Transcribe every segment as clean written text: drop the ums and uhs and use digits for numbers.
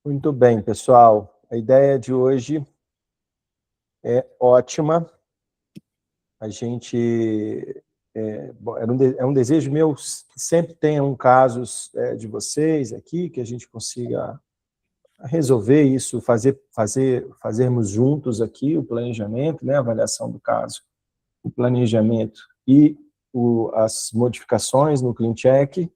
Muito bem, pessoal. A ideia de hoje é ótima. A gente... é um desejo meu que sempre tenham casos de vocês aqui, que a gente consiga resolver isso, fazermos juntos aqui o planejamento, né, a avaliação do caso, o planejamento e as modificações no Clean Check.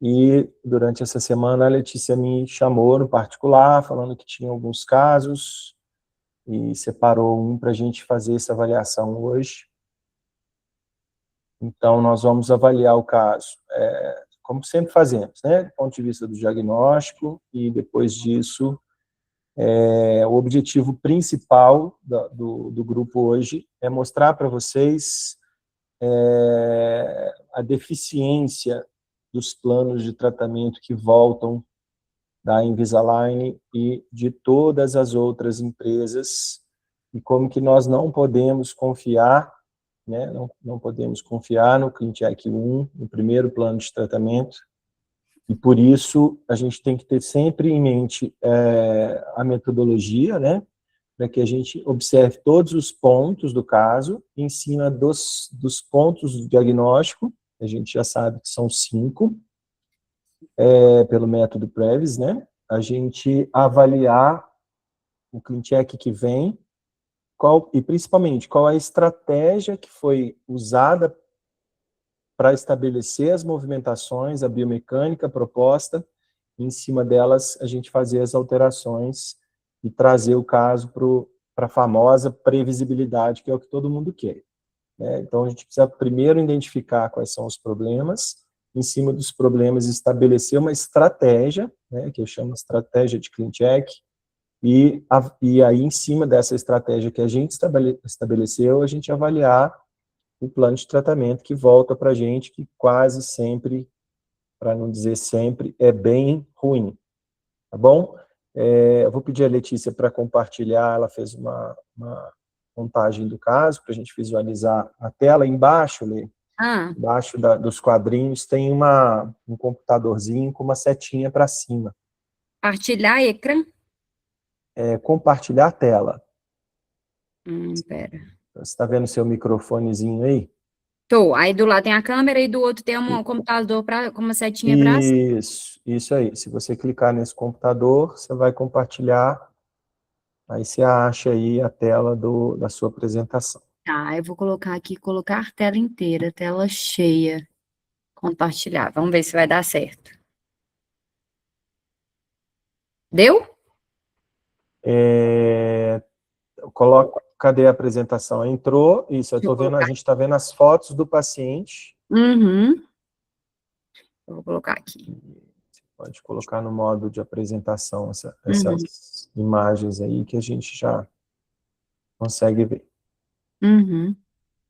E durante essa semana a Letícia me chamou no particular, falando que tinha alguns casos, e separou um para a gente fazer essa avaliação hoje. Então, nós vamos avaliar o caso, como sempre fazemos, né, do ponto de vista do diagnóstico, e depois disso, o objetivo principal do grupo hoje é mostrar para vocês a deficiência dos planos de tratamento que voltam da Invisalign e de todas as outras empresas, e como que nós não podemos confiar, né, não podemos confiar no Clean Check 1, no primeiro plano de tratamento, e por isso a gente tem que ter sempre em mente a metodologia, né, para que a gente observe todos os pontos do caso, em cima dos pontos do diagnóstico, a gente já sabe que são 5, pelo método Previs, né, a gente avaliar o Clean Check que vem, e principalmente qual a estratégia que foi usada para estabelecer as movimentações, a biomecânica proposta, e em cima delas a gente fazer as alterações e trazer o caso para a famosa previsibilidade, que é o que todo mundo quer, né? Então a gente precisa primeiro identificar quais são os problemas, em cima dos problemas estabelecer uma estratégia, né, que eu chamo de estratégia de Clean Check, e aí em cima dessa estratégia que a gente estabeleceu, a gente avaliar o plano de tratamento que volta para a gente, que quase sempre, para não dizer sempre, é bem ruim, tá bom? Eu vou pedir a Letícia para compartilhar, ela fez uma montagem do caso, para a gente visualizar a tela. Embaixo, Lê, embaixo dos quadrinhos, tem um computadorzinho com uma setinha para cima. Partilhar ecrã? Compartilhar a tela. Pera. Você está vendo seu microfonezinho aí? Tô. Aí do lado tem a câmera e do outro tem um computador com uma setinha para cima. Isso aí. Se você clicar nesse computador, você vai compartilhar, aí você acha aí a tela da sua apresentação. Tá, eu vou colocar aqui, colocar tela inteira, tela cheia, compartilhar. Vamos ver se vai dar certo. Deu? Cadê a apresentação? Entrou, isso, eu tô vendo, a gente está vendo as fotos do paciente. Uhum. Eu vou colocar aqui. Você pode colocar no modo de apresentação essas imagens aí que a gente já consegue ver. Uhum.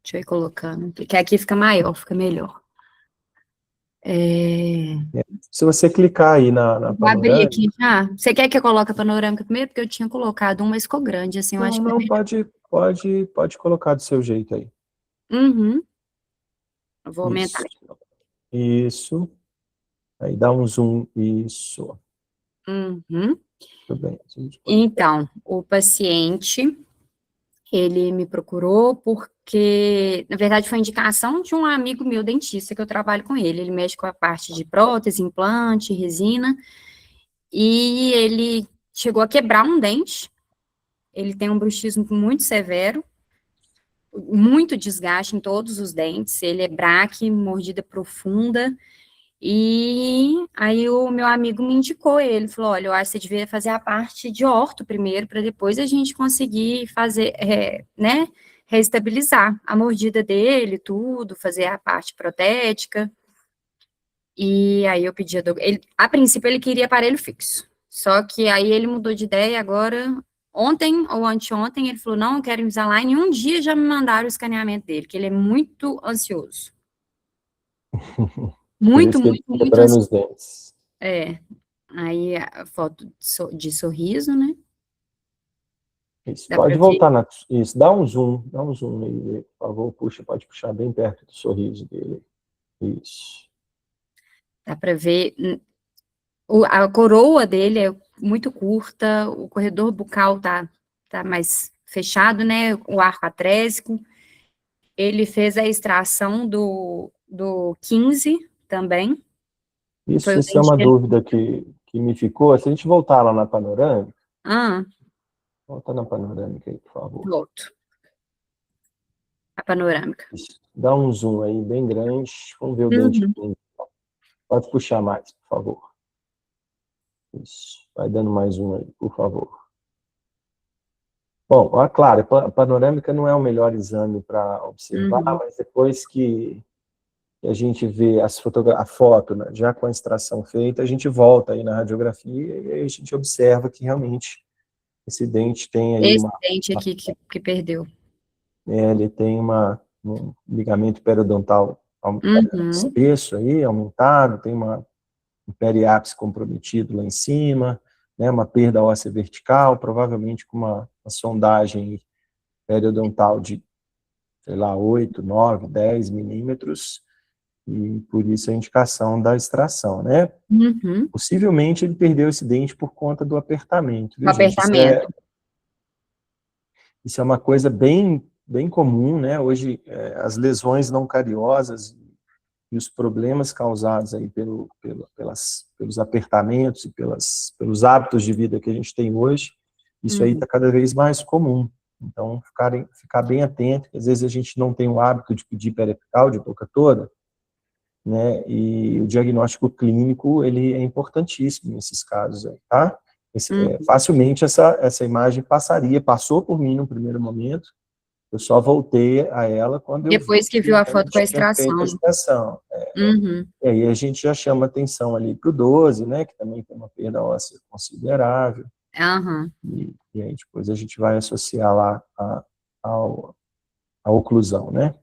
Deixa eu ir colocando, porque aqui fica maior, fica melhor. Se você clicar aí na Vou abrir aqui panorâmica... já. Você quer que eu coloque a panorâmica primeiro? Porque eu tinha colocado uma, mas ficou grande, assim, eu acho que Não, pode colocar do seu jeito aí. Uhum. Eu vou aumentar. Isso. Aí dá um zoom, isso. Uhum. Tudo bem. Então, o paciente, ele me procurou porque, na verdade, foi indicação de um amigo meu dentista, que eu trabalho com ele. Ele mexe com a parte de prótese, implante, resina, e ele chegou a quebrar um dente. Ele tem um bruxismo muito severo, muito desgaste em todos os dentes. Ele é braque, mordida profunda. E aí o meu amigo me indicou ele, falou, olha, eu acho que você devia fazer a parte de orto primeiro, para depois a gente conseguir fazer, né, reestabilizar a mordida dele, tudo, fazer a parte protética. E aí eu pedi a princípio ele queria aparelho fixo, só que aí ele mudou de ideia agora, ontem ou anteontem, ele falou, não, eu quero Invisalign, e um dia já me mandaram o escaneamento dele, que ele é muito ansioso. Muito, muito, muito quebrando ansioso. os dentes. Aí a foto de sorriso, né? Isso, Dá pode pra ver? voltar isso, dá um zoom nele, por favor, pode puxar bem perto do sorriso dele. Isso. Dá pra ver. A coroa dele é muito curta, o corredor bucal tá mais fechado, né, o arco atrésico. Ele fez a extração do 15 também. Foi o Isso é dente uma dele. dúvida que me ficou. Se a gente voltar lá na panorâmica, Ah, volta na panorâmica aí, por favor. volto. A panorâmica. Isso. Dá um zoom aí bem grande. Vamos ver o dente. Uhum. Pode puxar mais, por favor. Isso. Vai dando mais um aí, por favor. Bom, claro, a panorâmica não é o melhor exame para observar, Uhum. mas depois que a gente vê a foto, né, já com a extração feita, a gente volta aí na radiografia e aí a gente observa que realmente esse dente tem aí Esse dente aqui que perdeu. ele tem um ligamento periodontal Uhum. espesso aí, aumentado, tem um periápice comprometido lá em cima, né, uma perda óssea vertical, provavelmente com uma sondagem periodontal de, sei lá, 8, 9, 10 milímetros, e por isso a indicação da extração, né? Uhum. Possivelmente ele perdeu esse dente por conta do apertamento, O viu, gente? apertamento. Isso é uma coisa bem comum, né? Hoje, as lesões não cariosas e os problemas causados aí pelos apertamentos e pelos hábitos de vida que a gente tem hoje, isso aí Uhum. está cada vez mais comum. Então, ficar bem atento, que às vezes a gente não tem o hábito de pedir periapical de boca toda, né? E o diagnóstico clínico, ele é importantíssimo nesses casos aí, tá? Uhum. Facilmente essa imagem passou por mim no primeiro momento, eu só voltei a ela quando eu vi Depois que que viu a foto com a realmente tinha feito a extração. extração. Uhum. E aí a gente já chama atenção ali para o 12, né, que também tem uma perda óssea considerável, Aham. e aí depois a gente vai associar lá a oclusão, né?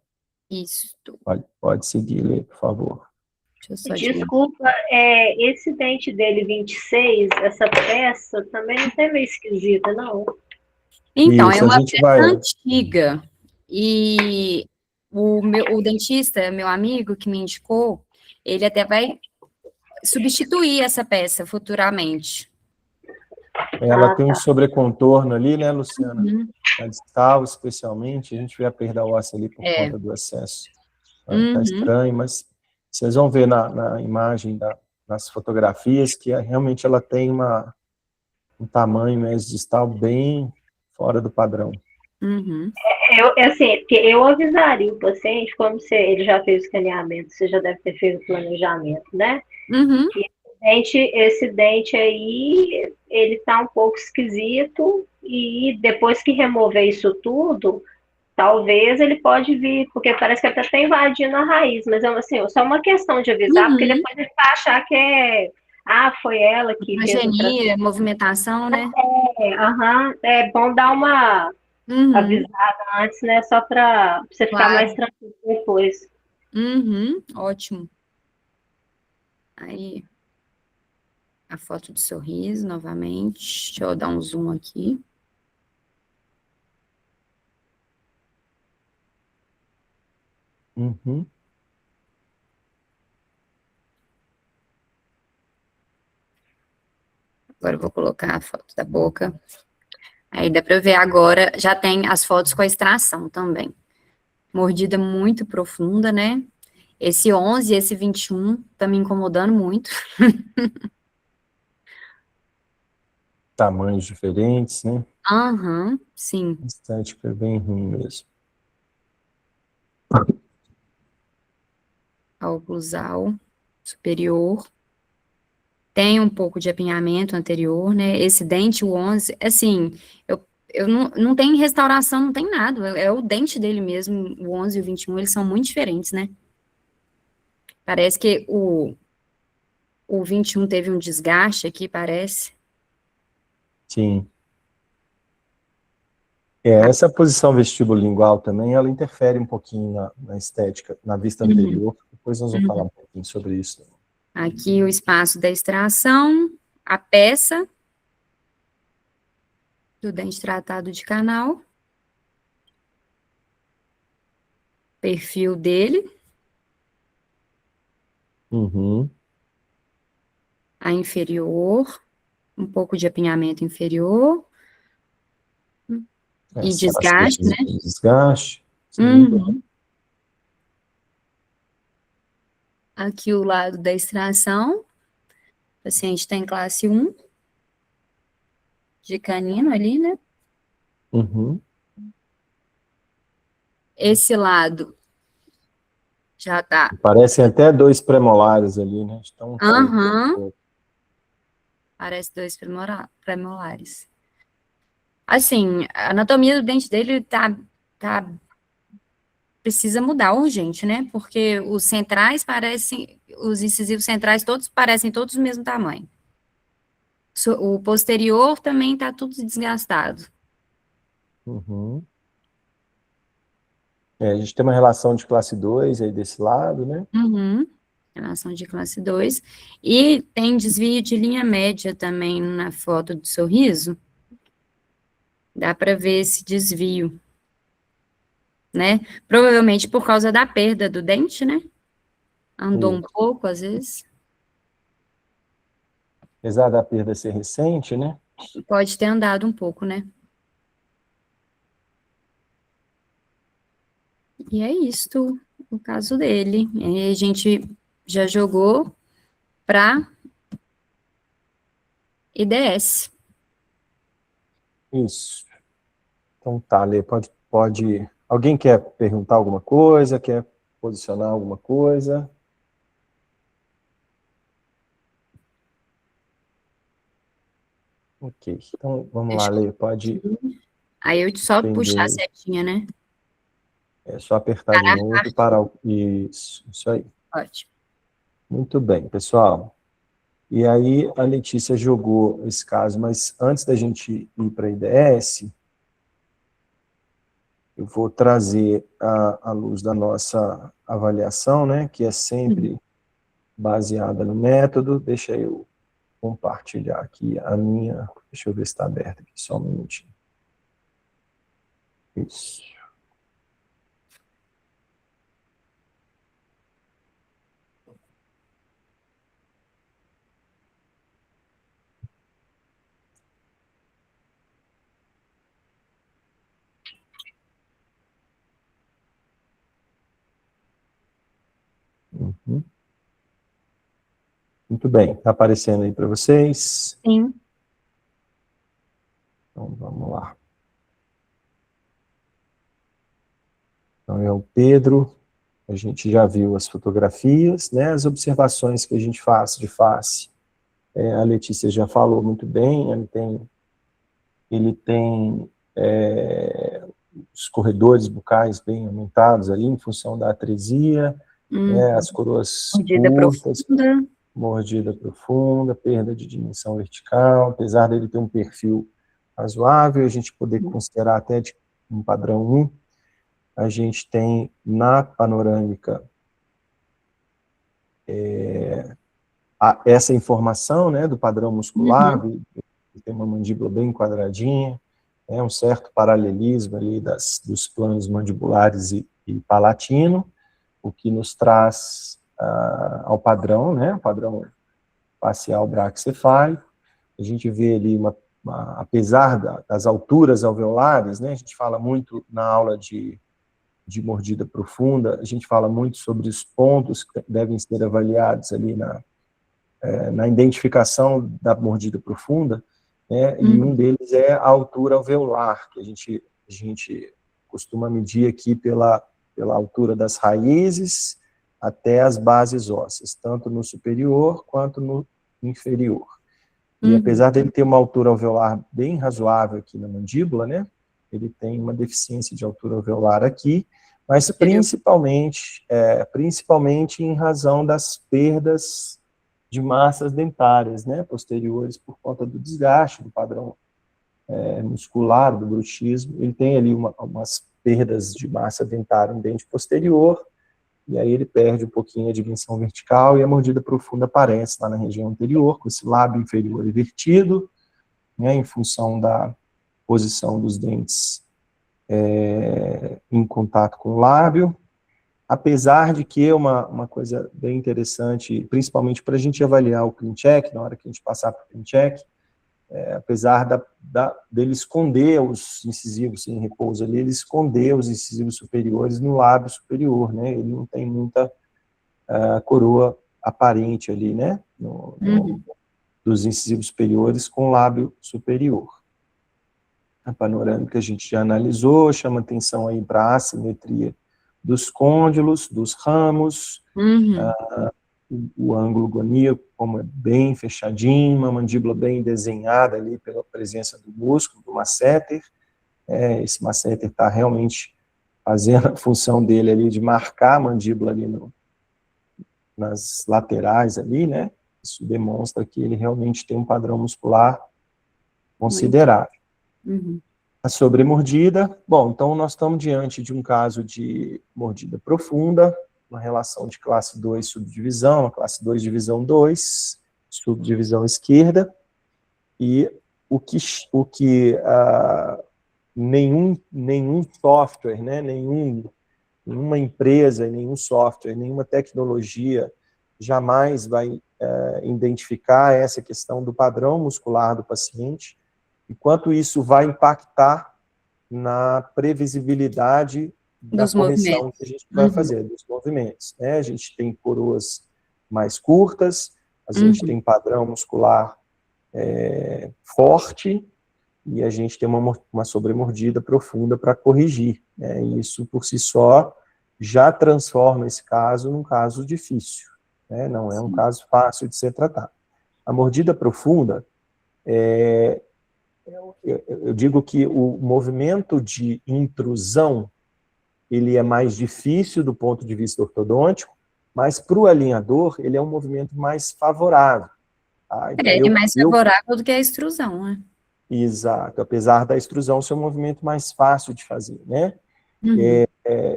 Isso. Pode seguir, Lê, por favor. Deixa eu só tirar. Desculpa, esse dente dele 26, essa peça também não tem meio esquisita, não? Então, é Isso, a uma gente peça vai... antiga. E o dentista, meu amigo que me indicou, ele até vai substituir essa peça futuramente. Ela tem um sobrecontorno ali, né, Luciana? Uhum. Na distal, especialmente, a gente vê a perda óssea ali por É. conta do excesso. Tá Uhum. estranho, mas vocês vão ver na imagem das fotografias que realmente ela tem um tamanho mesmo distal bem fora do padrão. Uhum. Assim, porque eu avisaria o paciente, como ele já fez o escaneamento, você já deve ter feito o planejamento, né? Uhum. Que esse dente aí, ele tá um pouco esquisito e depois que remover isso tudo, talvez ele pode vir, porque parece que até está invadindo a raiz, mas assim, só uma questão de avisar, porque Uhum. depois ele vai achar que foi ela que fez o Transgenia, movimentação, né? É bom dar uma Uhum. avisada antes, né? Só para você ficar mais Claro. tranquilo depois. Uhum. Ótimo. Aí, a foto de sorriso, novamente. Deixa eu dar um zoom aqui. Uhum. Agora eu vou colocar a foto da boca. Aí dá para ver agora, já tem as fotos com a extração também. Mordida muito profunda, né? Esse 11 e esse 21 tá me incomodando muito. Tamanhos diferentes, né? Aham, sim. A estética é bem ruim mesmo. A oclusal superior. Tem um pouco de apinhamento anterior, né? Esse dente, o 11, assim, eu não tem restauração, não tem nada. É o dente dele mesmo, o 11 e o 21, eles são muito diferentes, né? Parece que o 21 teve um desgaste aqui, parece. Sim. Essa posição vestibulingual também, ela interfere um pouquinho na estética, na vista Uhum, anterior. Depois nós vamos falar uhum. um pouquinho sobre isso. Aqui o espaço da extração, a peça do dente tratado de canal, perfil dele, Uhum. a inferior, um pouco de apinhamento inferior e Essa desgaste, né? desgaste. Sim. Uhum. Aqui o lado da extração, o paciente tem classe 1 de canino ali, né? Uhum. Esse lado já tá. Parecem até 2 premolares ali, né? Então, Aham. Parece 2 premolares. Assim, a anatomia do dente dele precisa mudar urgente, né? Porque os centrais parecem, os incisivos centrais parecem todos do mesmo tamanho. O posterior também tá tudo desgastado. uhum. A gente tem uma relação de classe 2 aí desse lado, né? Uhum. Relação de classe 2. E tem desvio de linha média também na foto do sorriso. Dá para ver esse desvio, né? Provavelmente por causa da perda do dente, né? Andou um pouco, às vezes. Apesar da perda ser recente, né? Pode ter andado um pouco, né? E é isto o caso dele. E a gente já jogou para IDS. Isso. Então tá, Lê, pode... Alguém quer perguntar alguma coisa? Quer posicionar alguma coisa? Ok, então vamos lá, Lê, pode Aí eu só puxar a entender. setinha, né? É só apertar de novo e parar. Isso aí. Ótimo. Muito bem, pessoal. E aí a Letícia jogou esse caso, mas antes da gente ir para a IDS, eu vou trazer à luz da nossa avaliação, né, que é sempre baseada no método. Deixa eu compartilhar aqui a minha... Deixa eu ver se está aberto aqui, só um minutinho. Isso. Uhum. Muito bem, está aparecendo aí para vocês? Sim. Então, vamos lá. Então, é o Pedro, a gente já viu as fotografias, né, as observações que a gente faz de face. A Letícia já falou muito bem, ele tem os corredores bucais bem aumentados ali, em função da atresia, as coroas Mordida curtas, profunda. mordida profunda, perda de dimensão vertical, apesar dele ter um perfil razoável, a gente poder considerar até de um padrão 1, a gente tem na panorâmica essa informação, né, do padrão muscular, tem uma mandíbula bem quadradinha, um certo paralelismo ali dos planos mandibulares e palatino, o que nos traz ao padrão, né, o padrão facial braquicefálico. A gente vê ali, apesar das alturas alveolares, né, a gente fala muito na aula de mordida profunda, a gente fala muito sobre os pontos que devem ser avaliados ali na identificação da mordida profunda, né, e um deles é a altura alveolar, que a gente costuma medir aqui pela altura das raízes até as bases ósseas, tanto no superior quanto no inferior. E apesar dele ter uma altura alveolar bem razoável aqui na mandíbula, né, ele tem uma deficiência de altura alveolar aqui, mas principalmente em razão das perdas de massas dentárias, né, posteriores, por conta do desgaste do padrão muscular, do bruxismo. Ele tem ali umas perdas de massa dentária no dente posterior, e aí ele perde um pouquinho a dimensão vertical, e a mordida profunda aparece lá na região anterior, com esse lábio inferior invertido, né, em função da posição dos dentes em contato com o lábio. Apesar de que uma coisa bem interessante, principalmente para a gente avaliar o clean check, na hora que a gente passar para o clean check, apesar dele esconder os incisivos em repouso ali, ele esconder os incisivos superiores no lábio superior, né? Ele não tem muita coroa aparente ali, né? Dos incisivos superiores com lábio superior. A panorâmica a gente já analisou, chama atenção aí para a assimetria dos côndilos, dos ramos, o ângulo goníaco, como é bem fechadinho, uma mandíbula bem desenhada ali pela presença do músculo, do masseter. Esse masseter está realmente fazendo a função dele ali de marcar a mandíbula ali nas laterais ali, né? Isso demonstra que ele realmente tem um padrão muscular considerável. A sobremordida, bom, então nós estamos diante de um caso de mordida profunda, uma relação de classe 2 subdivisão, classe 2 divisão 2, subdivisão esquerda, e o que nenhum software, né, nenhuma empresa, nenhum software, nenhuma tecnologia jamais vai identificar essa questão do padrão muscular do paciente, e quanto isso vai impactar na previsibilidade da correção que a gente vai fazer, dos movimentos. Né? A gente tem coroas mais curtas, a gente tem padrão muscular forte, e a gente tem uma sobremordida profunda para corrigir. Né? E isso, por si só, já transforma esse caso num caso difícil. Né? Não é um caso fácil de ser tratado. A mordida profunda eu digo que o movimento de intrusão, ele é mais difícil do ponto de vista ortodôntico, mas para o alinhador, ele é um movimento mais favorável. Tá? Então, ele é mais favorável do que a extrusão, né? Exato, apesar da extrusão ser um movimento mais fácil de fazer, né?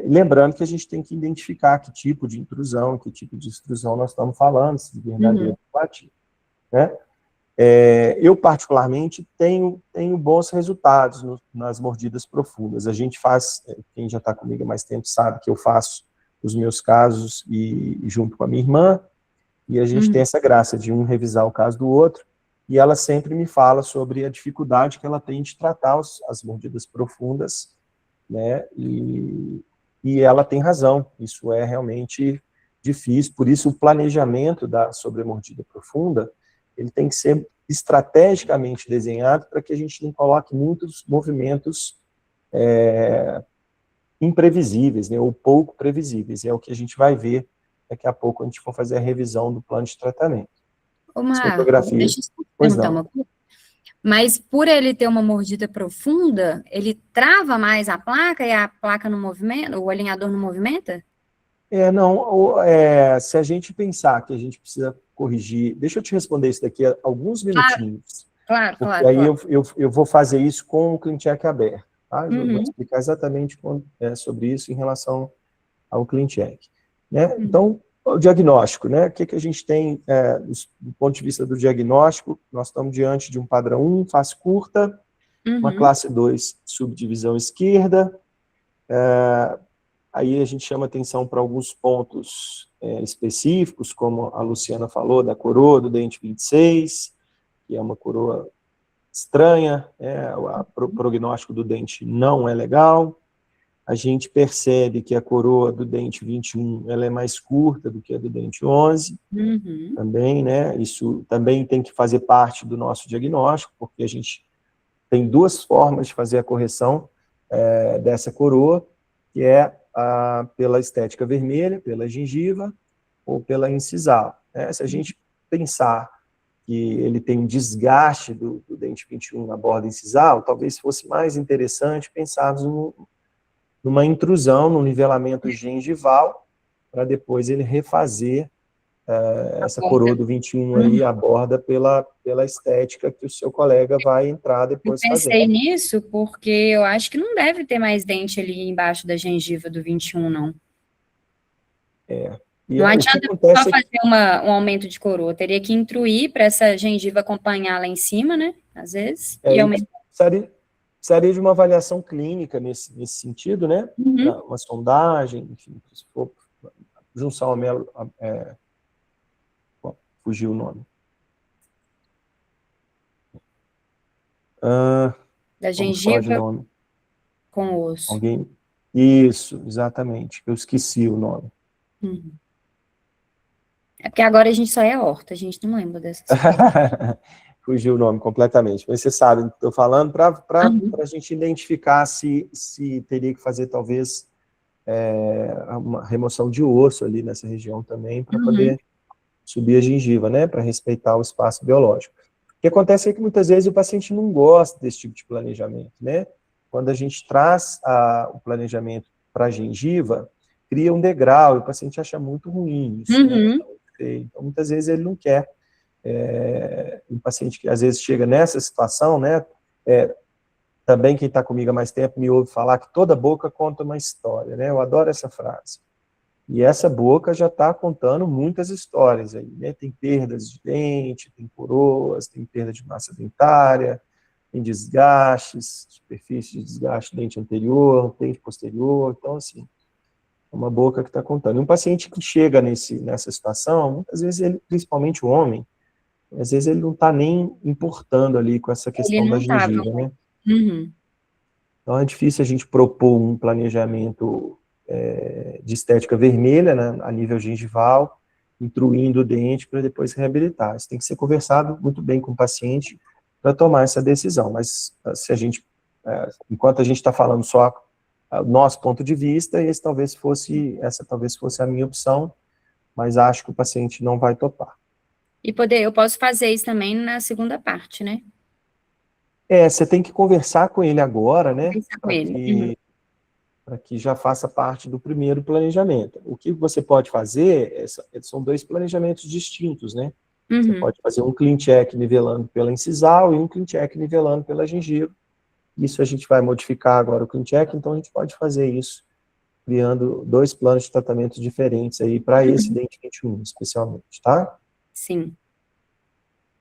Lembrando que a gente tem que identificar que tipo de intrusão, que tipo de extrusão nós estamos falando, se verdadeiro ou ativo, né? Eu, particularmente, tenho bons resultados nas mordidas profundas. A gente faz, quem já está comigo há mais tempo sabe que eu faço os meus casos junto com a minha irmã, e a gente tem essa graça de um revisar o caso do outro, e ela sempre me fala sobre a dificuldade que ela tem de tratar as mordidas profundas, né, e ela tem razão, isso é realmente difícil, por isso o planejamento da sobremordida profunda, ele tem que ser estrategicamente desenhado para que a gente não coloque muitos movimentos imprevisíveis, né, ou pouco previsíveis. É o que a gente vai ver daqui a pouco, a gente for fazer a revisão do plano de tratamento. Ô, Marco, deixa eu perguntar uma coisa. Mas por ele ter uma mordida profunda, ele trava mais a placa e a placa no movimento, o alinhador não movimenta? Se a gente pensar que a gente precisa corrigir, deixa eu te responder isso daqui a alguns minutinhos. Claro. Aí eu vou fazer isso com o ClinCheck aberto, tá? Eu vou explicar exatamente sobre isso em relação ao ClinCheck. Né? Então, o diagnóstico, né? O que a gente tem do ponto de vista do diagnóstico? Nós estamos diante de um padrão 1, face curta, uma classe 2, subdivisão esquerda. Aí a gente chama atenção para alguns pontos específicos, como a Luciana falou, da coroa do dente 26, que é uma coroa estranha, o prognóstico do dente não é legal. A gente percebe que a coroa do dente 21 ela é mais curta do que a do dente 11, também, né? Isso também tem que fazer parte do nosso diagnóstico, porque a gente tem duas formas de fazer a correção dessa coroa, que é pela estética vermelha, pela gengiva, ou pela incisal. Né? Se a gente pensar que ele tem um desgaste do dente 21 na borda incisal, talvez fosse mais interessante pensarmos numa intrusão, no nivelamento gengival, para depois ele refazer essa coroa do 21 aí, a borda pela estética que o seu colega vai entrar depois fazendo. Eu pensei nisso porque eu acho que não deve ter mais dente ali embaixo da gengiva do 21, não. Não adianta só fazer um aumento de coroa, teria que intruir para essa gengiva acompanhar lá em cima, né? Às vezes. E aumentar. Precisaria de uma avaliação clínica nesse sentido, né? Uma sondagem, enfim, se for junção amelo, fugiu o nome. Da Como que pode o gengiva nome? com osso. Alguém? Isso, exatamente. Eu esqueci o nome. Uhum. É porque agora a gente só é horta, a gente não lembra dessas coisas. Fugiu o nome completamente. Mas você sabe do que estou falando, para Uhum. a gente identificar se teria que fazer, talvez, uma remoção de osso ali nessa região também, para Uhum. poder subir a gengiva, né? Para respeitar o espaço biológico. O que acontece é que muitas vezes o paciente não gosta desse tipo de planejamento, né? Quando a gente traz o planejamento para a gengiva, cria um degrau, e o paciente acha muito ruim isso, né? Uhum. Então, muitas vezes ele não quer. Um paciente que às vezes chega nessa situação, né? Também quem está comigo há mais tempo me ouve falar que toda boca conta uma história, né? Eu adoro essa frase. E essa boca já está contando muitas histórias aí, né? Tem perdas de dente, tem coroas, tem perda de massa dentária, tem desgastes, superfície de desgaste, dente anterior, dente posterior. Então, assim, é uma boca que está contando. E um paciente que chega nessa situação, muitas vezes ele, principalmente o homem, às vezes ele não está nem importando ali com essa Ele questão da não tava. gengiva, né? Uhum. Então é difícil a gente propor um planejamento de estética vermelha, né, a nível gengival, intruindo o dente para depois reabilitar. Isso tem que ser conversado muito bem com o paciente para tomar essa decisão. Mas se a gente, enquanto a gente está falando só o nosso ponto de vista, essa talvez fosse a minha opção, mas acho que o paciente não vai topar. E eu posso fazer isso também na segunda parte, né? Você tem que conversar com ele agora, né, Conversar com ele. Uhum. para que já faça parte do primeiro planejamento. O que você pode fazer, são dois planejamentos distintos, né? Você Uhum. pode fazer um clean check nivelando pela incisal e um clean check nivelando pela gengiva. Isso a gente vai modificar agora o clean check, então a gente pode fazer isso, criando dois planos de tratamento diferentes aí para esse dente 21, especialmente, tá? Sim.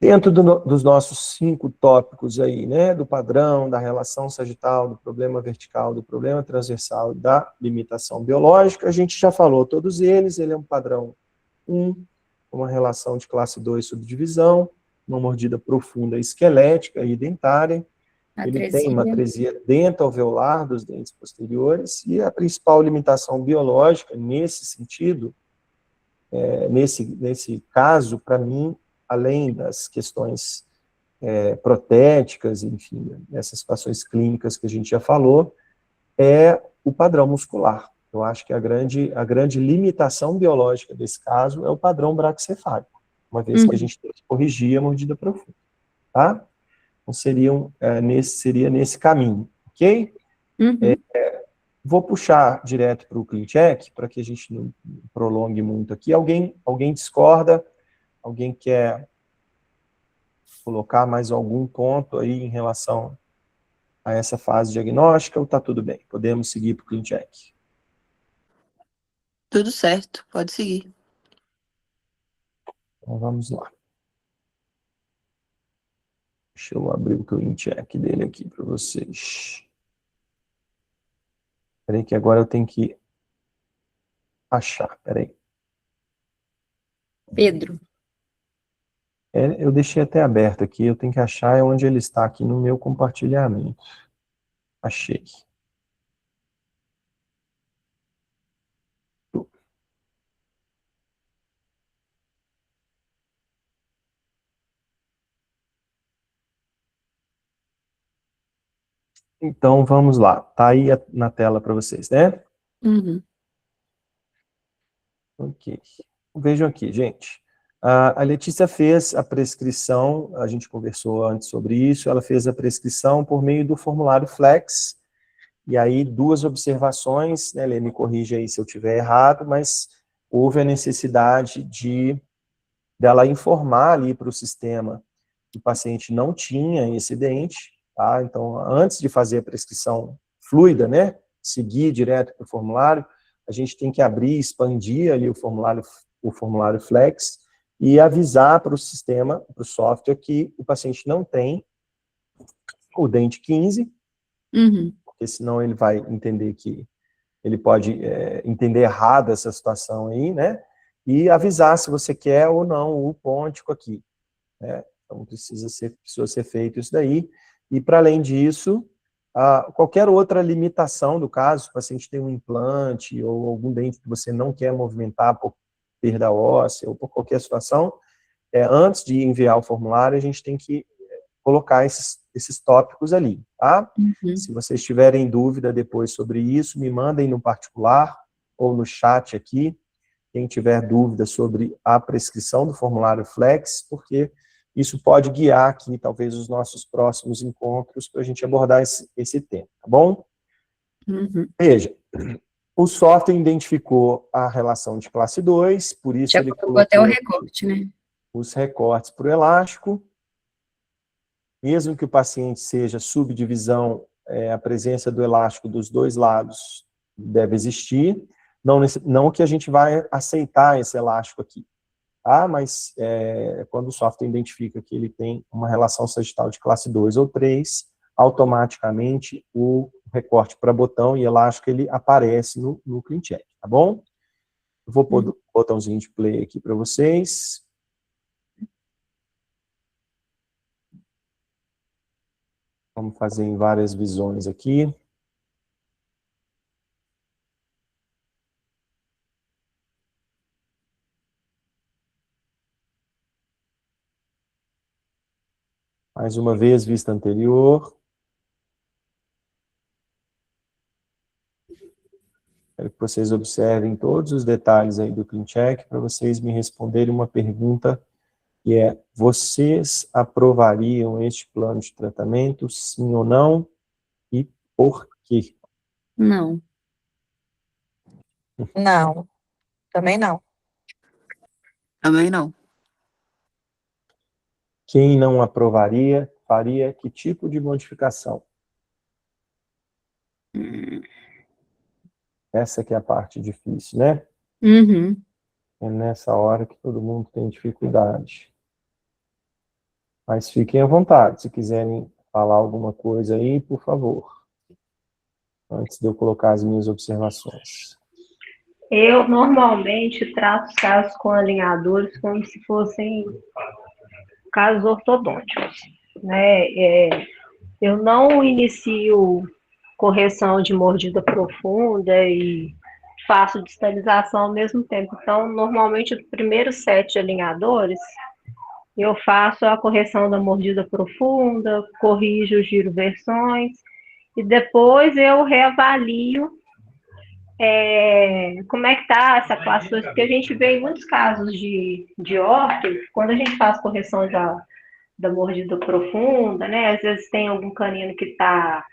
Dentro dos nossos 5 tópicos aí, né, do padrão, da relação sagital, do problema vertical, do problema transversal e da limitação biológica, a gente já falou todos eles. Ele é um padrão 1, uma relação de classe 2 subdivisão, uma mordida profunda esquelética e dentária. Ele tem uma Atresia. atresia dentoalveolar dos dentes posteriores, e a principal limitação biológica nesse sentido, nesse caso, para mim, além das questões protéticas, enfim, essas situações clínicas que a gente já falou, é o padrão muscular. Eu acho que a grande limitação biológica desse caso é o padrão braquicefálico, uma vez que a Uhum. gente tem que corrigir a mordida profunda, tá? Então, seria nesse caminho, ok? Uhum. Vou puxar direto para o clean check, para que a gente não prolongue muito aqui. Alguém discorda? Alguém quer colocar mais algum ponto aí em relação a essa fase diagnóstica, ou está tudo bem? Podemos seguir para o clean check? Tudo certo, pode seguir. Então vamos lá. Deixa eu abrir o clean check dele aqui para vocês. Espera aí que agora eu tenho que achar, espera aí. Pedro. Eu deixei até aberto aqui, eu tenho que achar onde ele está aqui no meu compartilhamento. Achei. Então vamos lá, tá aí na tela para vocês, né? Uhum. Ok. Vejam aqui, gente. A Letícia fez a prescrição, a gente conversou antes sobre isso, ela fez a prescrição por meio do formulário Flex, e aí 2 observações, né, Lê, me corrige aí se eu estiver errado, mas houve a necessidade dela informar ali para o sistema que o paciente não tinha esse dente, tá? Então, antes de fazer a prescrição fluida, né, seguir direto para o formulário, a gente tem que abrir, expandir ali o formulário Flex e avisar para o sistema, para o software, que o paciente não tem o dente 15, Uhum. porque senão ele vai entender que ele pode entender errado essa situação aí, né? E avisar se você quer ou não o pontico aqui, né? Então precisa ser feito isso daí. E, para além disso, qualquer outra limitação do caso, se o paciente tem um implante ou algum dente que você não quer movimentar por perda óssea ou por qualquer situação, antes de enviar o formulário, a gente tem que colocar esses tópicos ali, tá? Uhum. Se vocês tiverem dúvida depois sobre isso, me mandem no particular ou no chat aqui, quem tiver dúvida sobre a prescrição do formulário Flex, porque isso pode guiar aqui, talvez, os nossos próximos encontros para a gente abordar esse tema, tá bom? Uhum. Veja, o software identificou a relação de classe 2, por isso Já ele colocou até o colocou recorte, né? os recortes para o elástico. Mesmo que o paciente seja subdivisão, a presença do elástico dos dois lados deve existir, não que a gente vai aceitar esse elástico aqui, tá? Mas quando o software identifica que ele tem uma relação sagital de classe 2 ou 3, automaticamente o recorte para botão e elástico ele aparece no CleanCheck, tá bom? Eu vou pôr o botãozinho de play aqui para vocês. Vamos fazer em várias visões aqui. Mais uma vez, vista anterior. Quero que vocês observem todos os detalhes aí do CleanCheck para vocês me responderem uma pergunta que é: vocês aprovariam este plano de tratamento, sim ou não? E por quê? Não. Não, também não. Também não. Quem não aprovaria, faria que tipo de modificação? Essa que é a parte difícil, né? Uhum. É nessa hora que todo mundo tem dificuldade. Mas fiquem à vontade, se quiserem falar alguma coisa aí, por favor. Antes de eu colocar as minhas observações. Eu normalmente trato os casos com alinhadores como se fossem casos ortodônticos, né? Eu não inicio correção de mordida profunda e faço distalização ao mesmo tempo. Então, normalmente, os primeiros 7 alinhadores, eu faço a correção da mordida profunda, corrijo giroversões, e depois eu reavalio como é que está essa classe 2, porque a gente vê em muitos casos de orto, quando a gente faz correção da mordida profunda, né, às vezes tem algum canino que está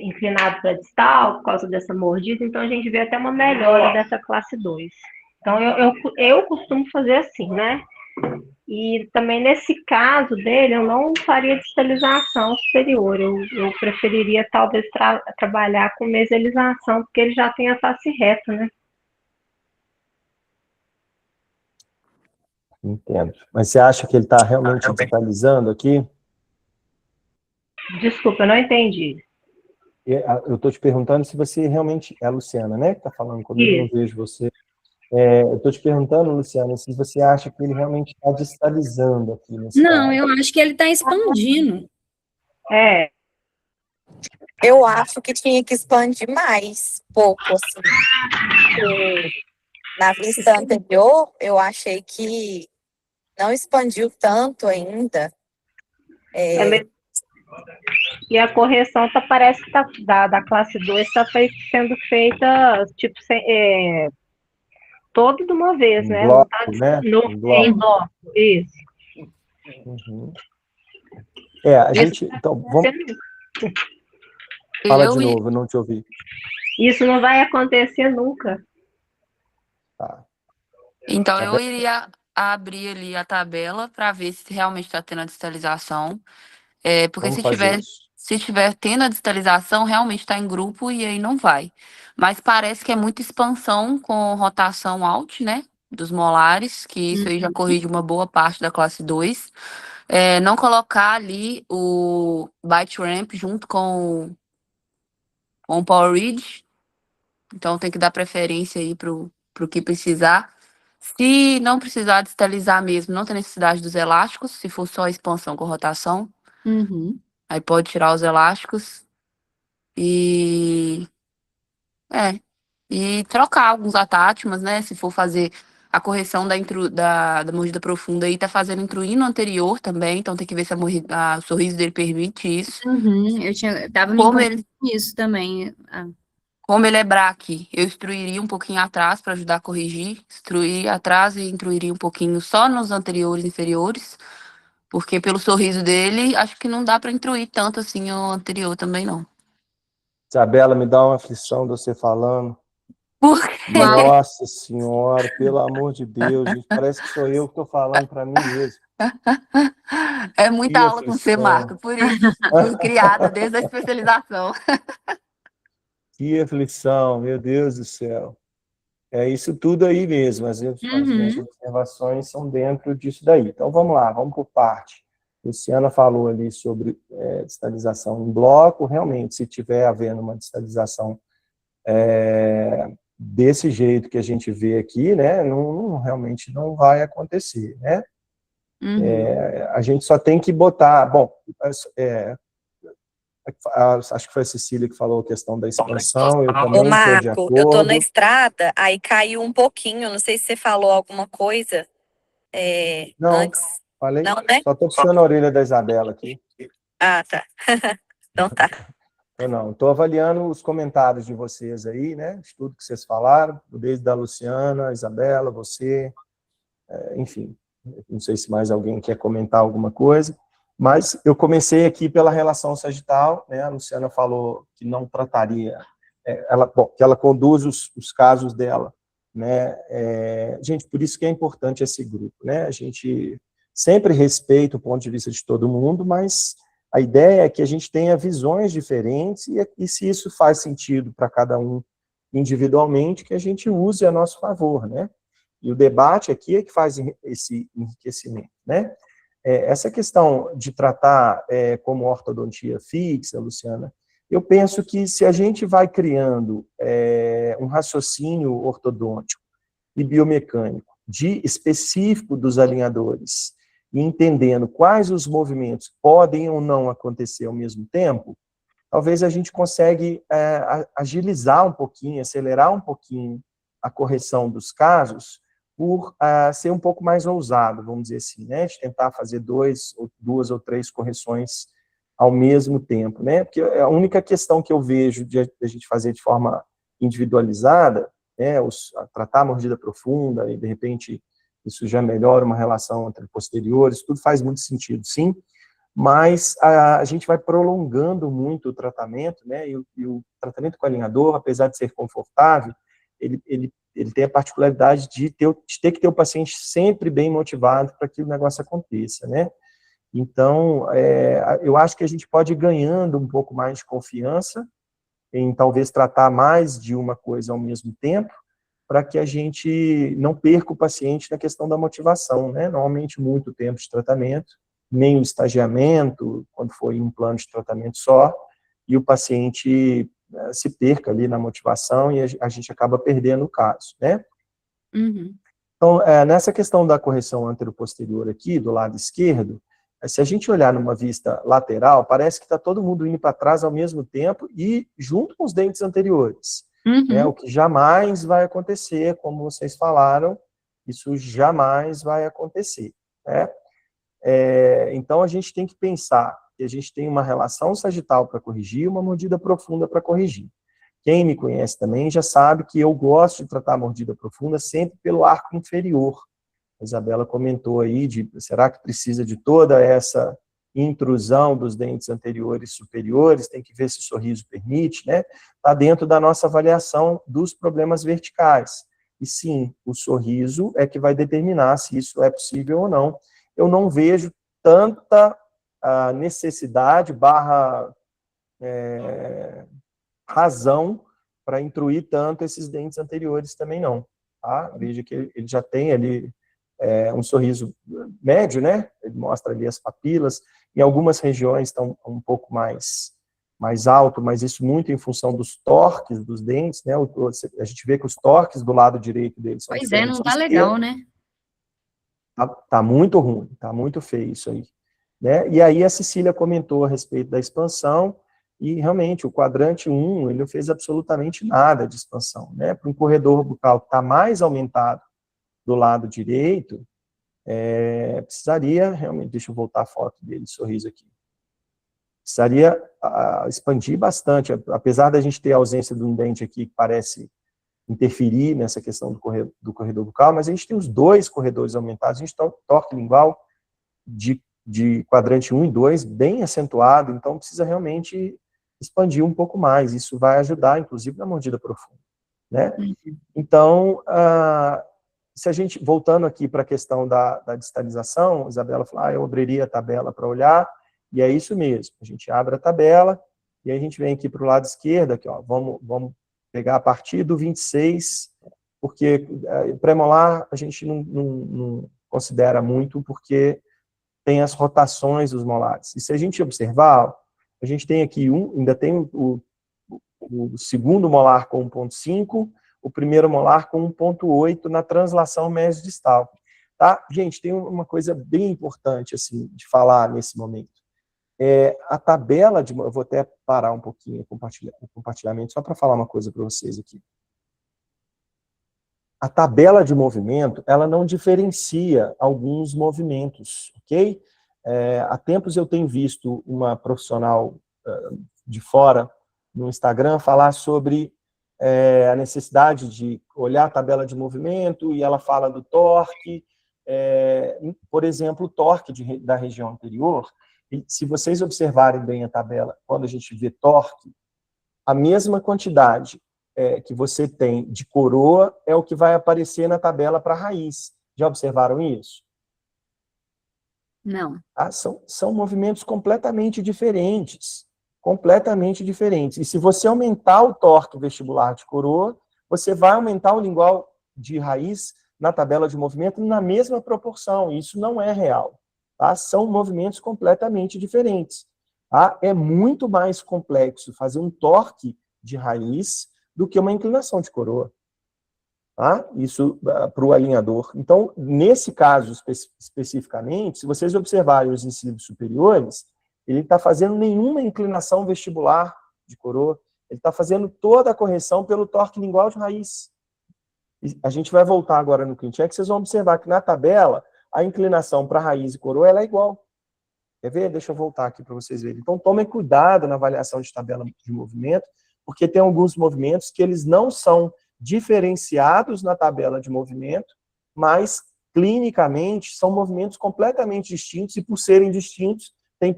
inclinado para distal por causa dessa mordida, então a gente vê até uma melhora dessa classe 2. Então eu costumo fazer assim, né? E também nesse caso dele, eu não faria distalização superior, eu preferiria talvez trabalhar com meselização, porque ele já tem a face reta, né? Entendo. Mas você acha que ele está realmente distalizando aqui? Desculpa, eu não entendi. Eu estou te perguntando se você realmente... É a Luciana, né, que está falando comigo, não Isso. vejo você. Eu estou te perguntando, Luciana, se você acha que ele realmente está distalizando aqui nesse Não, caso. eu acho que ele está expandindo. Eu acho que tinha que expandir mais, pouco, assim. Porque na vista anterior, eu achei que não expandiu tanto ainda. E a correção parece que da classe 2 está sendo feita tipo todo de uma vez, Em né? bloco, Não tá né? em bloco, isso. Uhum. A gente... Então, vamos... Fala de novo, eu não te ouvi. Isso não vai acontecer nunca. Tá. Então, eu iria abrir ali a tabela para ver se realmente está tendo a distalização. Porque Vamos fazer isso. se tiver tendo a distalização, realmente está em grupo e aí não vai. Mas parece que é muita expansão com rotação alt, né? Dos molares, que isso aí já corrige uma boa parte da classe 2. Não colocar ali o bite ramp junto com o power ridge. Então tem que dar preferência aí pro que precisar. Se não precisar distalizar mesmo, não tem necessidade dos elásticos, se for só expansão com rotação. Uhum. Aí pode tirar os elásticos e e trocar alguns atátimas, né? Se for fazer a correção da mordida profunda e tá fazendo intruíno anterior também, então tem que ver se o sorriso dele permite isso. Eu tava me Como incomodando com isso também. Como ele é braque, eu instruiria um pouquinho atrás para ajudar a corrigir, instruiria atrás e instruiria um pouquinho só nos anteriores e inferiores, porque pelo sorriso dele, acho que não dá para instruir tanto assim o anterior também não. Isabela, me dá uma aflição de você falando. Por Nossa senhora, pelo amor de Deus, gente, parece que sou eu que estou falando para mim mesmo. É muita Que aula com você, aflição. Marco, por isso. Fui criada desde a especialização. Que aflição, meu Deus do céu. É isso tudo aí mesmo, as minhas observações são dentro disso daí. Então, vamos lá, vamos por parte. Luciana falou ali sobre distalização em bloco, realmente, se tiver havendo uma distalização desse jeito que a gente vê aqui, né, realmente não vai acontecer, né? A gente só tem que botar, bom, acho que foi a Cecília que falou a questão da expansão, eu também estou de Marco, eu tô na acordo. estrada, aí caiu um pouquinho, não sei se você falou alguma coisa Não, antes. falei, Não, né? só estou puxando a orelha da Isabela aqui. Ah, tá. Então tá. Eu não, estou avaliando os comentários de vocês aí, né, de tudo que vocês falaram, desde a Luciana, a Isabela, você, enfim, não sei se mais alguém quer comentar alguma coisa, mas eu comecei aqui pela relação sagital, né, a Luciana falou que não trataria, que ela conduz os casos dela, né, gente, por isso que é importante esse grupo, né, a gente sempre respeita o ponto de vista de todo mundo, mas a ideia é que a gente tenha visões diferentes e se isso faz sentido para cada um individualmente, que a gente use a nosso favor, né? E o debate aqui é que faz esse enriquecimento, né? Essa questão de tratar como ortodontia fixa, Luciana, eu penso que se a gente vai criando um raciocínio ortodôntico e biomecânico específico dos alinhadores, e entendendo quais os movimentos podem ou não acontecer ao mesmo tempo, talvez a gente consegue agilizar um pouquinho, acelerar um pouquinho a correção dos casos, por ser um pouco mais ousado, vamos dizer assim, né, de tentar fazer duas ou três correções ao mesmo tempo, né, porque a única questão que eu vejo de a gente fazer de forma individualizada, né, tratar a mordida profunda e, de repente, isso já melhora uma relação entre posteriores, tudo faz muito sentido, sim, mas a gente vai prolongando muito o tratamento, né, e o tratamento com alinhador, apesar de ser confortável, ele tem a particularidade de ter que ter o paciente sempre bem motivado para que o negócio aconteça, né. Então, eu acho que a gente pode ir ganhando um pouco mais de confiança em talvez tratar mais de uma coisa ao mesmo tempo, para que a gente não perca o paciente na questão da motivação, né? Normalmente, muito tempo de tratamento, nem o estagiamento, quando for em um plano de tratamento só, e o paciente se perca ali na motivação e a gente acaba perdendo o caso, né? Então, nessa questão da correção anteroposterior aqui, do lado esquerdo, se a gente olhar numa vista lateral, parece que está todo mundo indo para trás ao mesmo tempo e junto com os dentes anteriores. O que jamais vai acontecer, como vocês falaram, isso jamais vai acontecer, né? Então, a gente tem que pensar que a gente tem uma relação sagital para corrigir, uma mordida profunda para corrigir. Quem me conhece também já sabe que eu gosto de tratar a mordida profunda sempre pelo arco inferior. A Isabela comentou aí será que precisa de toda essa intrusão dos dentes anteriores e superiores, tem que ver se o sorriso permite, né? Está dentro da nossa avaliação dos problemas verticais. E sim, o sorriso é que vai determinar se isso é possível ou não. Eu não vejo tanta necessidade razão para intruir tanto esses dentes anteriores também não. Tá? Veja que ele já tem ali um sorriso médio, né? Ele mostra ali as papilas. Em algumas regiões estão um pouco mais alto, mas isso muito em função dos torques dos dentes, né? A gente vê que os torques do lado direito deles são diferentes. Não tá legal, né? Tá muito ruim, tá muito feio isso aí. né? E aí a Cecília comentou a respeito da expansão, e realmente o quadrante 1, ele não fez absolutamente nada de expansão, né? Para um corredor bucal que está mais aumentado do lado direito, precisaria realmente, deixa eu voltar a foto dele, sorriso aqui, precisaria expandir bastante, apesar da gente ter a ausência de um dente aqui que parece interferir nessa questão do corredor bucal, mas a gente tem os dois corredores aumentados, a gente tem um torque lingual de quadrante 1 e 2 bem acentuado, então precisa realmente expandir um pouco mais, isso vai ajudar, inclusive, na mordida profunda, né? Então, se a gente, voltando aqui para a questão da distalização, Isabela falou, eu abriria a tabela para olhar, e é isso mesmo, a gente abre a tabela, e aí a gente vem aqui para o lado esquerdo, aqui, ó, vamos pegar a partir do 26, porque premolar a gente não considera muito, porque tem as rotações dos molares. E se a gente observar, a gente tem aqui ainda tem o segundo molar com 1,5, o primeiro molar com 1,8 na translação mesodistal. Tá? Gente, tem uma coisa bem importante assim, de falar nesse momento. A tabela de... Eu vou até parar um pouquinho o compartilhamento, só para falar uma coisa para vocês aqui. A tabela de movimento, ela não diferencia alguns movimentos, ok? Há tempos eu tenho visto uma profissional de fora, no Instagram, falar sobre a necessidade de olhar a tabela de movimento, e ela fala do torque, por exemplo, o torque da região anterior, e se vocês observarem bem a tabela, quando a gente vê torque, a mesma quantidade que você tem de coroa é o que vai aparecer na tabela para raiz. Já observaram isso? Não. São movimentos completamente diferentes. Completamente diferentes. E se você aumentar o torque vestibular de coroa, você vai aumentar o lingual de raiz na tabela de movimento na mesma proporção. Isso não é real. Tá? São movimentos completamente diferentes. Tá? É muito mais complexo fazer um torque de raiz do que uma inclinação de coroa. Tá? Isso para o alinhador. Então, nesse caso especificamente, se vocês observarem os incisivos superiores, ele está fazendo nenhuma inclinação vestibular de coroa, ele está fazendo toda a correção pelo torque lingual de raiz. E a gente vai voltar agora no ClinCheck, vocês vão observar que na tabela, a inclinação para raiz e coroa ela é igual. Quer ver? Deixa eu voltar aqui para vocês verem. Então, tomem cuidado na avaliação de tabela de movimento, porque tem alguns movimentos que eles não são diferenciados na tabela de movimento, mas, clinicamente, são movimentos completamente distintos, e por serem distintos, têm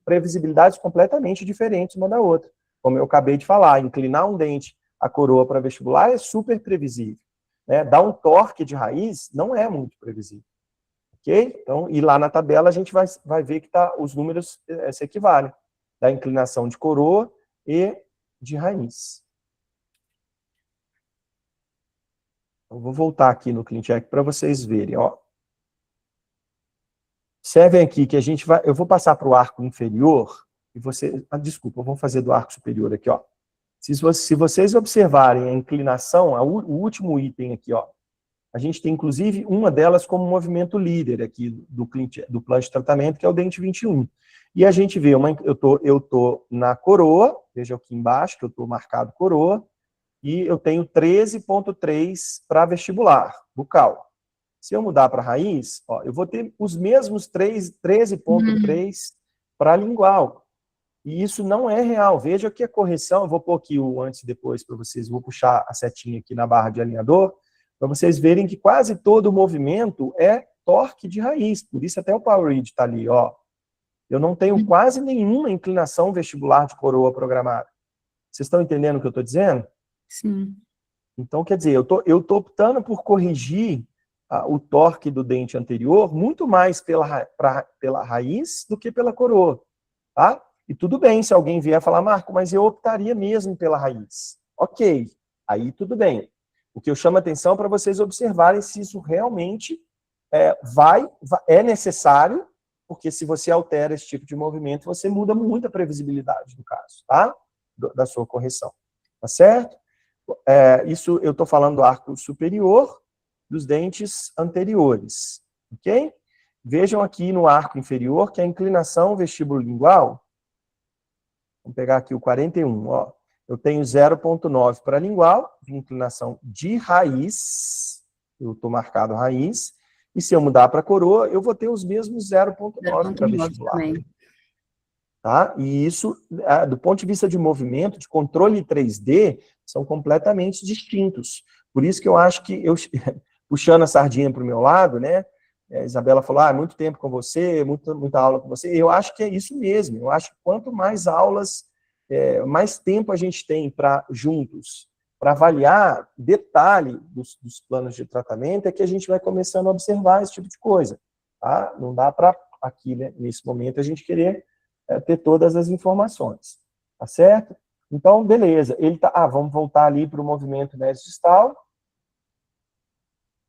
previsibilidades completamente diferentes uma da outra. Como eu acabei de falar, inclinar um dente, a coroa para vestibular, é super previsível. Né? Dar um torque de raiz não é muito previsível. Ok? Então, e lá na tabela a gente vai ver que os números se equivalem. Da inclinação de coroa e de raiz. Eu vou voltar aqui no ClinCheck para vocês verem. Ó. Observem aqui que eu vou passar para o arco inferior, e desculpa, vamos fazer do arco superior aqui, ó. Se vocês observarem a inclinação, o último item aqui, ó, a gente tem, inclusive, uma delas como movimento líder aqui do plano de tratamento, que é o dente 21. E a gente vê, eu tô na coroa, veja aqui embaixo, que eu estou marcado coroa, e eu tenho 13,3 para vestibular, bucal. Se eu mudar para raiz, ó, eu vou ter os mesmos 13,3 para lingual. E isso não é real. Veja que a correção, eu vou pôr aqui o antes e depois para vocês, vou puxar a setinha aqui na barra de alinhador, para vocês verem que quase todo o movimento é torque de raiz. Por isso até o Power Read está ali, ó. Eu não tenho quase nenhuma inclinação vestibular de coroa programada. Vocês estão entendendo o que eu estou dizendo? Sim. Então, quer dizer, eu tô optando por corrigir o torque do dente anterior muito mais pela raiz do que pela coroa. Tá? E tudo bem se alguém vier falar, Marco, mas eu optaria mesmo pela raiz. Ok, aí tudo bem. O que eu chamo a atenção para vocês observarem se isso realmente é necessário, porque se você altera esse tipo de movimento, você muda muito a previsibilidade do caso, tá? Da sua correção. Tá certo? Isso eu estou falando do arco superior dos dentes anteriores. Ok? Vejam aqui no arco inferior que a inclinação vestibulolingual, vamos pegar aqui o 41, ó. Eu tenho 0,9 para lingual, de inclinação de raiz, eu estou marcado raiz, e se eu mudar para coroa, eu vou ter os mesmos 0,9 para vestibular. Também. Tá? E isso, do ponto de vista de movimento, de controle 3D, são completamente distintos. Por isso que eu acho que, puxando a sardinha para o meu lado, né, a Isabela falou, muito tempo com você, muita aula com você, eu acho que é isso mesmo, eu acho que quanto mais aulas, mais tempo a gente tem para juntos, para avaliar detalhe dos planos de tratamento, é que a gente vai começando a observar esse tipo de coisa. Tá? Não dá para, aqui, né, nesse momento, a gente querer ter todas as informações, tá certo? Então, beleza, ele tá, vamos voltar ali para o movimento mesodistal,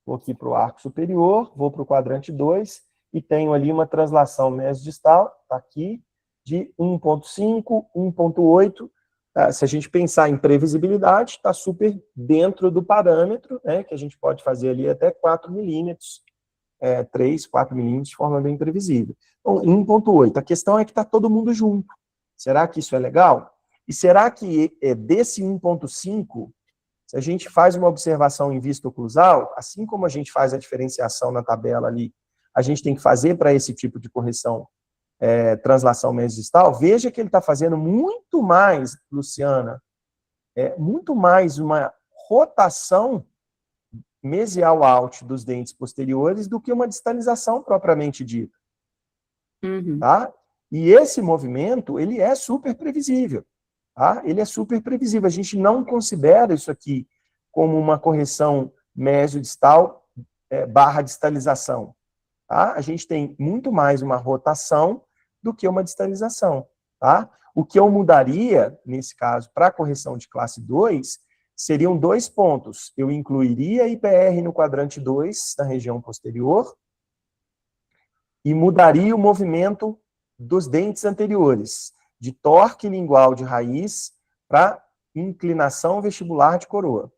vou aqui para o arco superior, vou para o quadrante 2, e tenho ali uma translação mesodistal, tá aqui, de 1,5, 1,8, se a gente pensar em previsibilidade, está super dentro do parâmetro, né, que a gente pode fazer ali até 4 milímetros, 3, 4 milímetros de forma bem previsível. Então, 1,8. A questão é que está todo mundo junto. Será que isso é legal? E será que desse 1,5, se a gente faz uma observação em vista oclusal, assim como a gente faz a diferenciação na tabela ali, a gente tem que fazer para esse tipo de correção, translação mesodistal, veja que ele está fazendo muito mais, Luciana, muito mais uma rotação mesial out dos dentes posteriores do que uma distalização propriamente dita. Uhum. Tá? E esse movimento, ele é super previsível. Tá? Ele é super previsível. A gente não considera isso aqui como uma correção mesodistal barra distalização. Tá? A gente tem muito mais uma rotação do que uma distalização. Tá? O que eu mudaria, nesse caso, para a correção de classe 2, seriam 2 pontos. Eu incluiria IPR no quadrante 2, na região posterior, e mudaria o movimento dos dentes anteriores, de torque lingual de raiz para inclinação vestibular de coroa.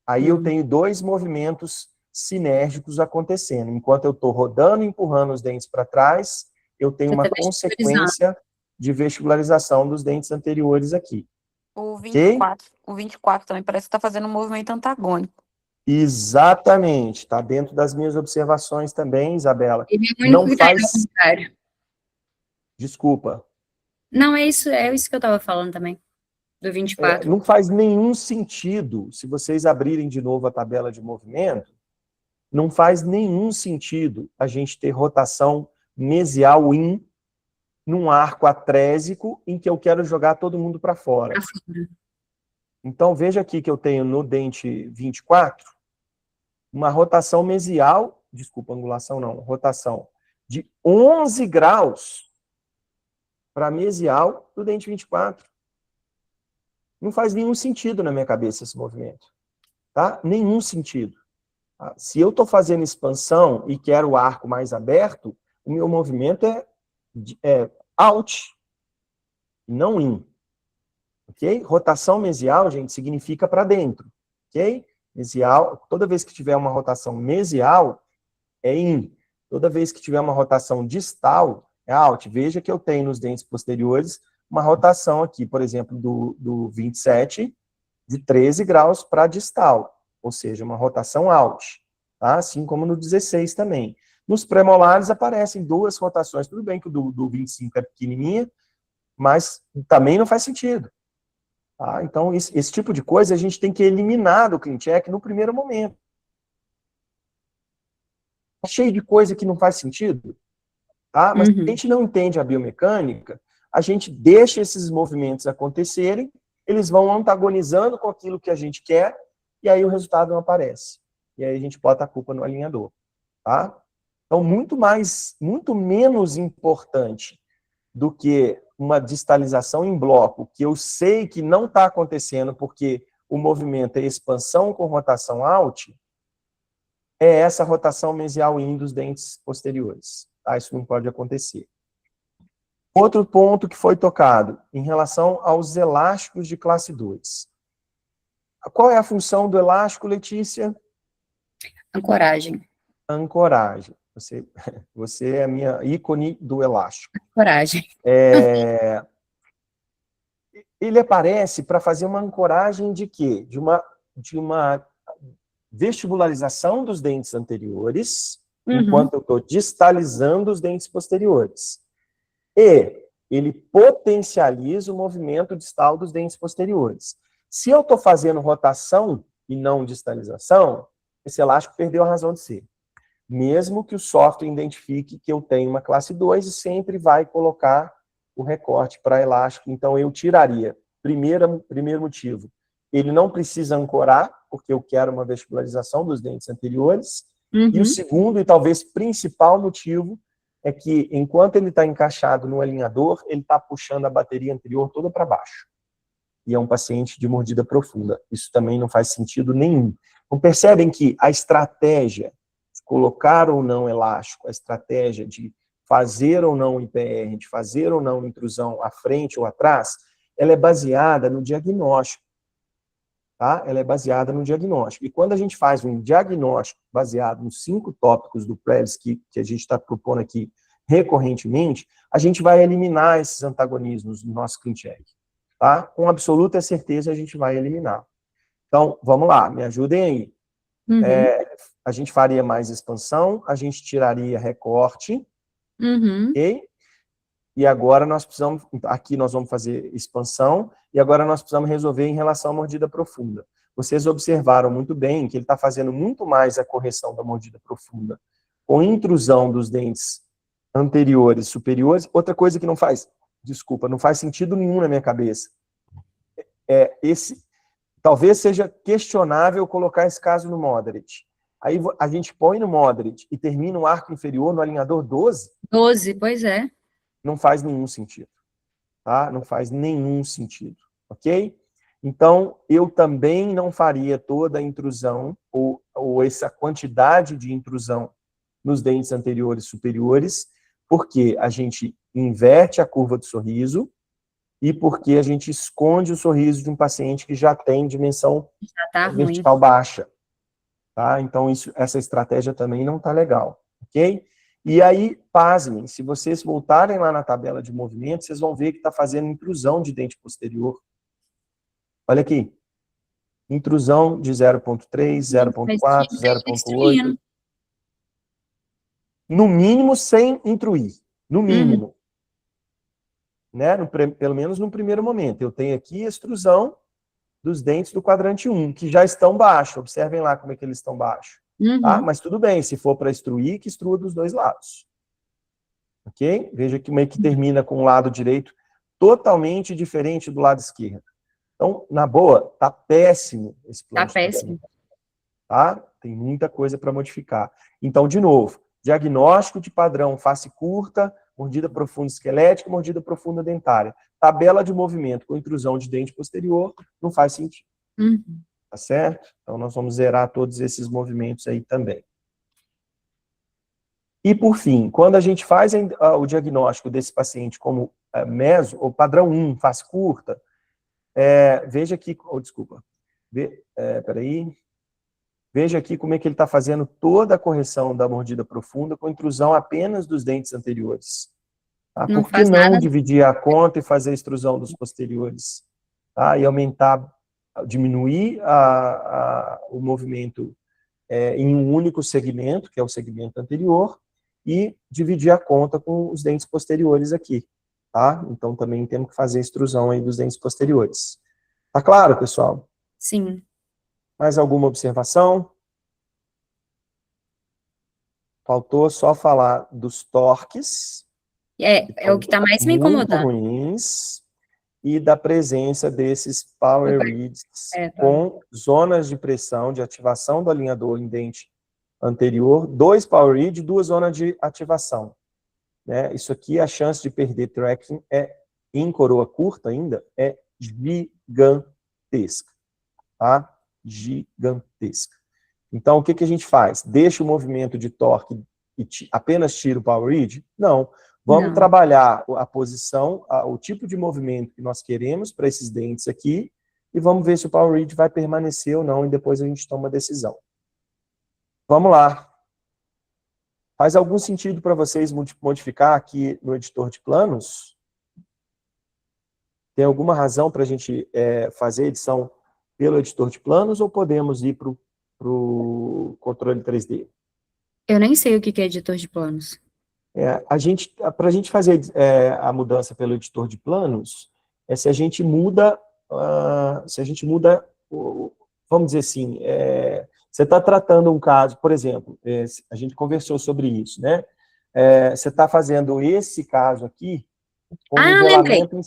Aí eu tenho 2 movimentos sinérgicos acontecendo. Enquanto eu estou rodando e empurrando os dentes para trás, eu tenho uma consequência de vestibularização dos dentes anteriores aqui. O 24 também parece que está fazendo um movimento antagônico. Exatamente, está dentro das minhas observações também, Isabela. Ele é o único que tá ao contrário. Desculpa. Não, é isso que eu estava falando também, do 24. Não faz nenhum sentido, se vocês abrirem de novo a tabela de movimento, não faz nenhum sentido a gente ter rotação mesial in num arco atrésico em que eu quero jogar todo mundo para fora. Então, veja aqui que eu tenho no dente 24, uma rotação mesial, desculpa, angulação não, rotação de 11 graus para mesial do dente 24. Não faz nenhum sentido na minha cabeça esse movimento. Tá? Nenhum sentido. Tá? Se eu estou fazendo expansão e quero o arco mais aberto, o meu movimento é out, não in. Ok? Rotação mesial, gente, significa para dentro. Ok? Mesial, toda vez que tiver uma rotação mesial, é in. Toda vez que tiver uma rotação distal, é out. Veja que eu tenho nos dentes posteriores uma rotação aqui, por exemplo, do 27, de 13 graus para distal, ou seja, uma rotação out, tá? Assim como no 16 também. Nos premolares aparecem 2 rotações, tudo bem que o do 25 é pequenininha, mas também não faz sentido. Tá? Então, esse tipo de coisa a gente tem que eliminar do ClinCheck no primeiro momento. Tá cheio de coisa que não faz sentido, tá? Mas se a gente não entende a biomecânica, a gente deixa esses movimentos acontecerem, eles vão antagonizando com aquilo que a gente quer, e aí o resultado não aparece. E aí a gente bota a culpa no alinhador. Tá? Então, muito menos importante do que uma distalização em bloco, que eu sei que não está acontecendo porque o movimento é expansão com rotação out, é essa rotação mesial in dos dentes posteriores. Tá? Isso não pode acontecer. Outro ponto que foi tocado, em relação aos elásticos de classe 2. Qual é a função do elástico, Letícia? Ancoragem. Ancoragem. Você é a minha ícone do elástico. Coragem. Ele aparece para fazer uma ancoragem de quê? De uma vestibularização dos dentes anteriores, enquanto eu estou distalizando os dentes posteriores. E ele potencializa o movimento distal dos dentes posteriores. Se eu estou fazendo rotação e não distalização, esse elástico perdeu a razão de ser. Mesmo que o software identifique que eu tenho uma classe 2 e sempre vai colocar o recorte para elástico. Então, eu tiraria. Primeiro motivo, ele não precisa ancorar, porque eu quero uma vestibularização dos dentes anteriores. E o segundo, e talvez principal motivo, é que, enquanto ele está encaixado no alinhador, ele está puxando a bateria anterior toda para baixo. E é um paciente de mordida profunda. Isso também não faz sentido nenhum. Então, percebem que a estratégia de colocar ou não elástico, a estratégia de fazer ou não IPR, de fazer ou não intrusão à frente ou atrás, ela é baseada no diagnóstico. Tá? Ela é baseada no diagnóstico. E quando a gente faz um diagnóstico baseado nos 5 tópicos do Prevs que a gente está propondo aqui recorrentemente, a gente vai eliminar esses antagonismos no nosso ClinCheck. Tá? Com absoluta certeza a gente vai eliminar. Então, vamos lá, me ajudem aí. A gente faria mais expansão, a gente tiraria recorte, ok? E agora nós precisamos, aqui nós vamos fazer expansão, e agora nós precisamos resolver em relação à mordida profunda. Vocês observaram muito bem que ele está fazendo muito mais a correção da mordida profunda com intrusão dos dentes anteriores, superiores. Outra coisa que não faz sentido nenhum na minha cabeça. Talvez seja questionável colocar esse caso no moderate. Aí a gente põe no moderate e termina o arco inferior no alinhador 12. 12, pois é. Não faz nenhum sentido. Tá? Não faz nenhum sentido. Ok? Então, eu também não faria toda a intrusão, ou essa quantidade de intrusão nos dentes anteriores e superiores, porque a gente inverte a curva do sorriso e porque a gente esconde o sorriso de um paciente que já tem dimensão vertical baixa. Tá? Então, essa estratégia também não está legal. Ok? E aí, pasmem, se vocês voltarem lá na tabela de movimento, vocês vão ver que está fazendo intrusão de dente posterior. Olha aqui. Intrusão de 0,3, 0,4, 0,8. No mínimo, sem intruir. No mínimo. Né? Pelo menos no primeiro momento. Eu tenho aqui a extrusão dos dentes do quadrante 1, que já estão baixos. Observem lá como é que eles estão baixos. Tá? Mas tudo bem, se for para extruir, que extrua dos dois lados. Ok? Veja que como é que termina com o lado direito totalmente diferente do lado esquerdo. Então, na boa, tá péssimo esse plano. Tá péssimo. Tá? Tem muita coisa para modificar. Então, de novo, diagnóstico de padrão face curta, mordida profunda esquelética, mordida profunda dentária. Tabela de movimento com intrusão de dente posterior, não faz sentido. Tá certo? Então, nós vamos zerar todos esses movimentos aí também. E, por fim, quando a gente faz o diagnóstico desse paciente como meso, ou padrão 1, face curta, veja aqui, veja aqui como é que ele está fazendo toda a correção da mordida profunda com intrusão apenas dos dentes anteriores. Tá? Por que não dividir a conta e fazer a extrusão dos posteriores? Tá? E diminuir o movimento em um único segmento, que é o segmento anterior, e dividir a conta com os dentes posteriores aqui. Tá? Então, também temos que fazer a extrusão aí dos dentes posteriores. Tá claro, pessoal? Sim. Mais alguma observação? Faltou só falar dos torques. É o que está mais me incomodando. Muito ruins. E da presença desses power reads com zonas de pressão, de ativação do alinhador em dente anterior, 2 power reads, 2 zonas de ativação. Né? Isso aqui, a chance de perder tracking em coroa curta ainda, é gigantesca. Tá? Gigantesca. Então, o que a gente faz? Deixa o movimento de torque e apenas tira o power read? Não. Vamos trabalhar a posição, o tipo de movimento que nós queremos para esses dentes aqui, e vamos ver se o power read vai permanecer ou não, e depois a gente toma a decisão. Vamos lá. Faz algum sentido para vocês modificar aqui no editor de planos? Tem alguma razão para a gente fazer edição pelo editor de planos ou podemos ir para o controle 3D? Eu nem sei o que é editor de planos. Para a gente fazer a mudança pelo editor de planos, se a gente muda, vamos dizer assim, você está tratando um caso, por exemplo, a gente conversou sobre isso, né? Você está fazendo esse caso aqui com nivelamento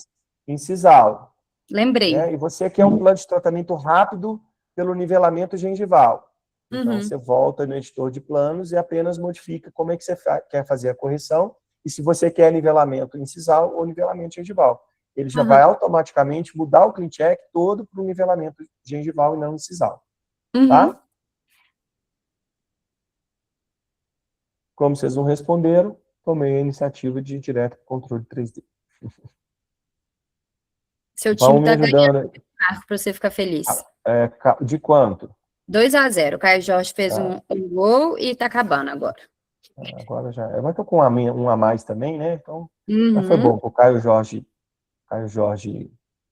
incisal. Lembrei. Né? E você quer um plano de tratamento rápido pelo nivelamento gengival. Então, você volta no editor de planos e apenas modifica como é que você quer fazer a correção e se você quer nivelamento incisal ou nivelamento gengival. Ele já vai automaticamente mudar o clean check todo para o nivelamento gengival e não incisal. Tá? Como vocês não responderam, tomei a iniciativa de ir direto para o controle 3D. Seu time está ganhando marco para você ficar feliz. De quanto? 2-0. O Caio Jorge fez um gol e está acabando agora. Agora já. Eu estou com um a mais também, né? Então, mas foi bom. O Caio Jorge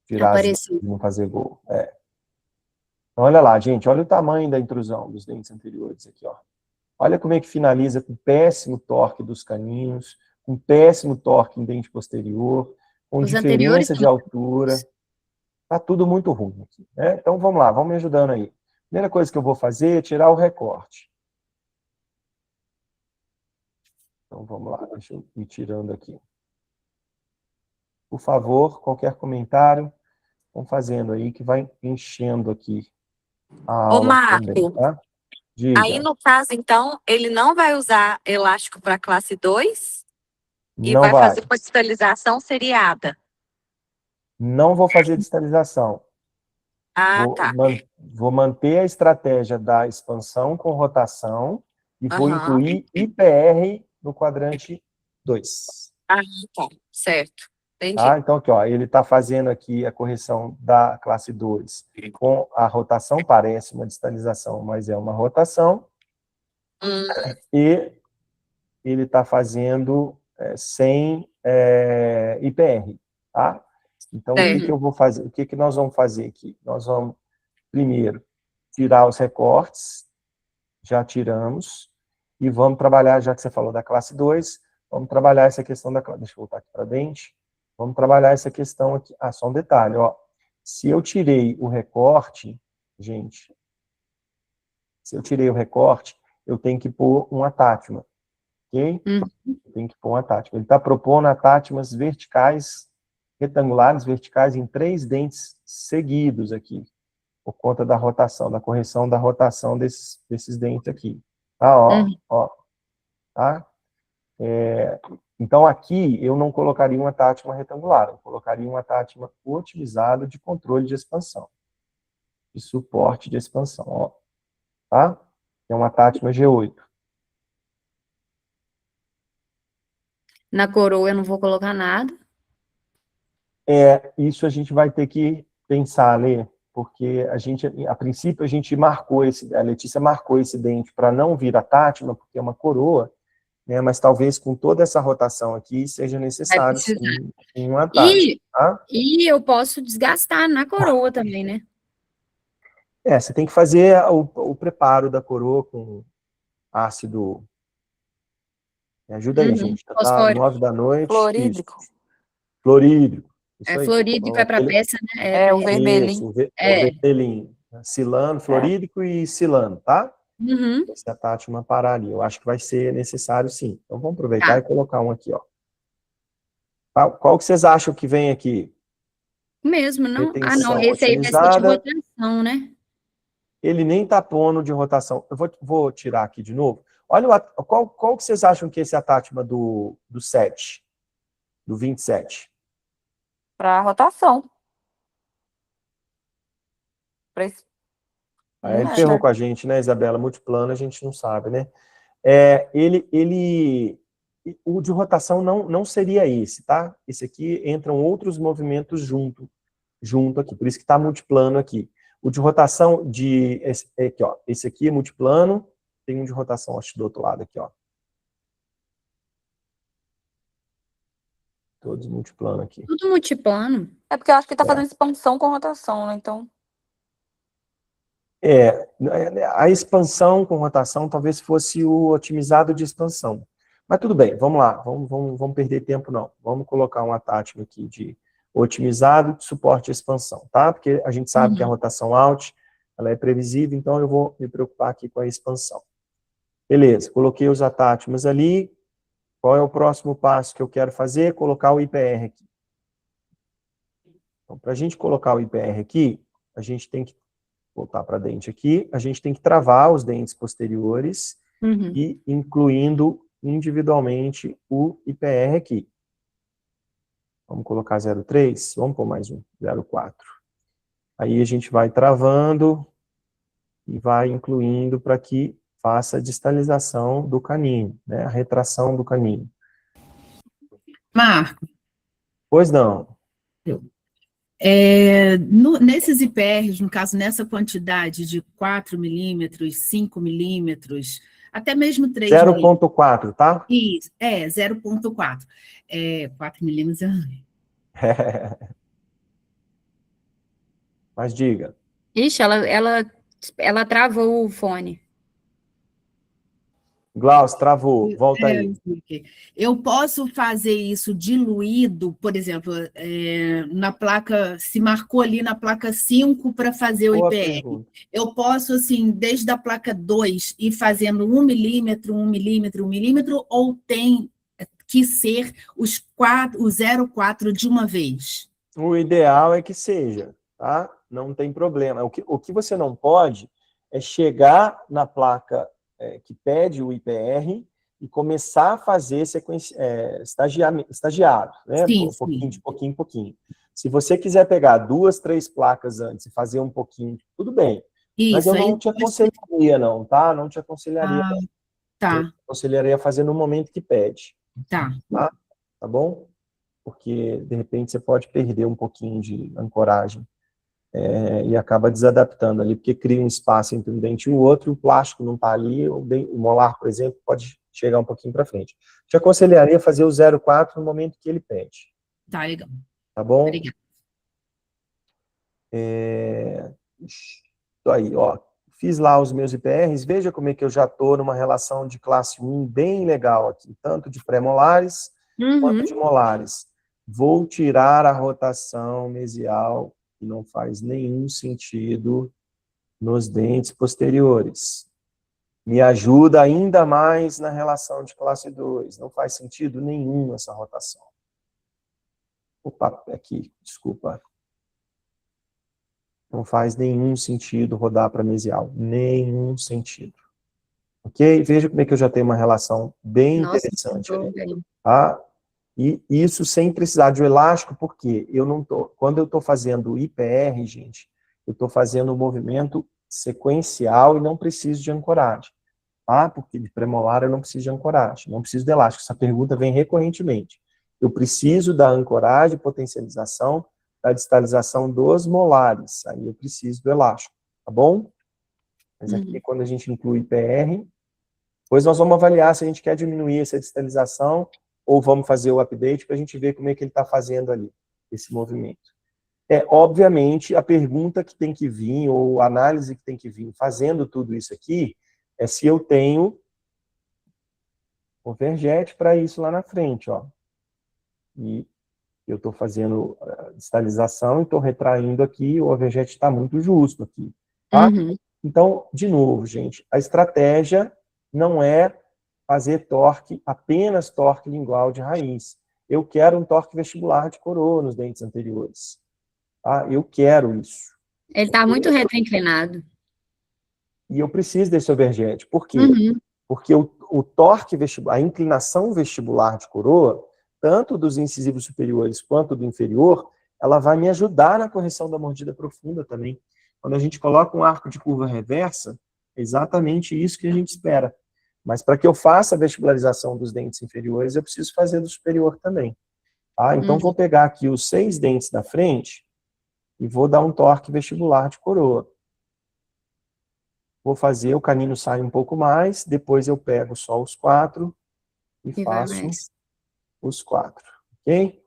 virar e não fazer gol. Então, olha lá, gente. Olha o tamanho da intrusão dos dentes anteriores aqui, ó. Olha como é que finaliza com péssimo torque dos caninos, com péssimo torque em dente posterior, com diferença de altura. Tá tudo muito ruim aqui, né? Então, vamos lá, vamos me ajudando aí. Primeira coisa que eu vou fazer é tirar o recorte. Então, vamos lá, deixa eu ir tirando aqui. Por favor, qualquer comentário, vão fazendo aí, que vai enchendo aqui a aula. Ô, Marco, também, tá? Diga. Aí, no caso, então, ele não vai usar elástico para classe 2 e Não vai vai. fazer uma distalização seriada. Não vou fazer distalização. Tá. Vou manter a estratégia da expansão com rotação e vou incluir IPR no quadrante 2. Tá. Certo. Entendi. Tá? Então, aqui, ó, ele está fazendo aqui a correção da classe 2 com a rotação, parece uma distalização, mas é uma rotação. E ele está fazendo sem IPR, tá? Então, o que eu vou fazer? O que nós vamos fazer aqui? Nós vamos, primeiro, tirar os recortes, já tiramos, e vamos trabalhar, já que você falou da classe 2, vamos trabalhar essa questão da classe. Deixa eu voltar aqui para dente. Vamos trabalhar essa questão aqui. Só um detalhe, ó. Se eu tirei o recorte, gente, eu tenho que pôr um attachment, ok? Eu tenho que pôr um attachment. Ele está propondo attachments verticais, retangulares verticais em 3 dentes seguidos aqui, por conta da rotação, da correção da rotação desses dentes aqui. Tá, ó. Tá? Então, aqui, eu não colocaria um attachment retangular, eu colocaria um attachment otimizado de controle de expansão, de suporte de expansão, ó. Tá? É um attachment G8. Na coroa eu não vou colocar nada. Isso a gente vai ter que pensar, Lê, porque a princípio, a Letícia marcou esse dente para não vir attachment, porque é uma coroa, né, mas talvez com toda essa rotação aqui seja necessário um attachment. E eu posso desgastar na coroa também, né? Você tem que fazer o preparo da coroa com ácido. Me ajuda aí, gente. Tá 9 da noite. Fluorídrico. Isso. Fluorídrico. Isso aí. Fluorídrico é para peça, né? O vermelhinho. Isso, o vermelhinho. Silano, fluorídrico e silano, tá? Esse attachment parar ali. Eu acho que vai ser necessário, sim. Então, vamos aproveitar e colocar um aqui, ó. Qual que vocês acham que vem aqui? Mesmo, não? Retenção Não, esse aí vai ser de rotação, né? Ele nem tá pondo de rotação. Eu vou tirar aqui de novo. Olha, qual que vocês acham que é esse attachment do 7? Do 27? Para rotação. Ele ferrou com a gente, né, Isabela? Multiplano a gente não sabe, né? O de rotação não seria esse, tá? Esse aqui entram outros movimentos junto aqui, por isso que está multiplano aqui. O de rotação aqui, ó, esse aqui é multiplano, tem um de rotação, acho, do outro lado aqui, ó. Todos multiplano aqui. Tudo multiplano. É porque eu acho que ele tá fazendo expansão com rotação, né? Então, A expansão com rotação talvez fosse o otimizado de expansão. Mas tudo bem, vamos lá, vamos perder tempo não. Vamos colocar um attachment aqui de otimizado de suporte à expansão, tá? Porque a gente sabe que a rotação out, ela é previsível, então eu vou me preocupar aqui com a expansão. Beleza, coloquei os attachments ali. Qual é o próximo passo que eu quero fazer? Colocar o IPR aqui. Então, para a gente colocar o IPR aqui, a gente tem que voltar para dente aqui, a gente tem que travar os dentes posteriores e incluindo individualmente o IPR aqui. Vamos colocar 0,3, vamos pôr mais um, 0,4. Aí a gente vai travando e vai incluindo para que faça a distalização do canino, né, a retração do canino. Marco, Pois não. nesses IPRs, no caso, nessa quantidade de 4 milímetros, 5 milímetros, até mesmo 3 milímetros. 0,4, tá? Isso, 0,4. 4 milímetros Mas diga. Ixi, ela travou o fone. Glaucio, travou. Volta aí. Eu posso fazer isso diluído, por exemplo, na placa, se marcou ali na placa 5 para fazer o Boa IPR. pergunta. Eu posso, assim, desde a placa 2, ir fazendo 1 milímetro, 1 milímetro, 1 milímetro, ou tem que ser o 0,4 de uma vez? O ideal é que seja, tá? Não tem problema. O que você não pode é chegar na placa que pede o IPR e começar a fazer estagiado, né? Sim, Pouquinho, de pouquinho em pouquinho. Se você quiser pegar 2, 3 placas antes e fazer um pouquinho, tudo bem. Mas eu não te aconselharia, não, tá? Não te aconselharia. Tá. Eu te aconselharia a fazer no momento que pede. Tá. Tá bom? Porque, de repente, você pode perder um pouquinho de ancoragem e acaba desadaptando ali, porque cria um espaço entre um dente e o outro, o plástico não está ali, o molar, por exemplo, pode chegar um pouquinho para frente. Te aconselharia a fazer o 0,4 no momento que ele pede. Tá, legal. Tá bom? Obrigada. Aí, ó. Fiz lá os meus IPRs, veja como é que eu já estou numa relação de classe 1 bem legal aqui, tanto de pré-molares quanto de molares. Vou tirar a rotação mesial, que não faz nenhum sentido nos dentes posteriores. Me ajuda ainda mais na relação de classe 2. Não faz sentido nenhum essa rotação. Opa, aqui, desculpa. Não faz nenhum sentido rodar para mesial. Nenhum sentido. Ok? Veja como é que eu já tenho uma relação bem interessante ali. Tá? E isso sem precisar de um elástico, porque quando eu estou fazendo IPR, gente, eu estou fazendo um movimento sequencial e não preciso de ancoragem. Tá? Porque de premolar eu não preciso de ancoragem, não preciso de elástico. Essa pergunta vem recorrentemente. Eu preciso da ancoragem, potencialização, da distalização dos molares. Aí eu preciso do elástico, tá bom? Mas aqui, quando a gente inclui IPR, depois nós vamos avaliar se a gente quer diminuir essa distalização ou vamos fazer o update para a gente ver como é que ele está fazendo ali, esse movimento. Obviamente, a pergunta que tem que vir, ou a análise que tem que vir fazendo tudo isso aqui, é se eu tenho overjet para isso lá na frente, ó. E eu estou fazendo a distalização e estou retraindo aqui, o overjet está muito justo aqui, tá? Então, de novo, gente, a estratégia não é fazer torque, apenas torque lingual de raiz. Eu quero um torque vestibular de coroa nos dentes anteriores. Tá? Eu quero isso. Ele está muito retroinclinado. E eu preciso desse overjet. Por quê? Porque o torque vestibular, a inclinação vestibular de coroa, tanto dos incisivos superiores quanto do inferior, ela vai me ajudar na correção da mordida profunda também. Quando a gente coloca um arco de curva reversa, é exatamente isso que a gente espera. Mas para que eu faça a vestibularização dos dentes inferiores, eu preciso fazer do superior também. Tá? Então, vou pegar aqui os 6 dentes da frente e vou dar um torque vestibular de coroa. Vou fazer, o canino sai um pouco mais, depois eu pego só os 4 e faço os 4. Ok?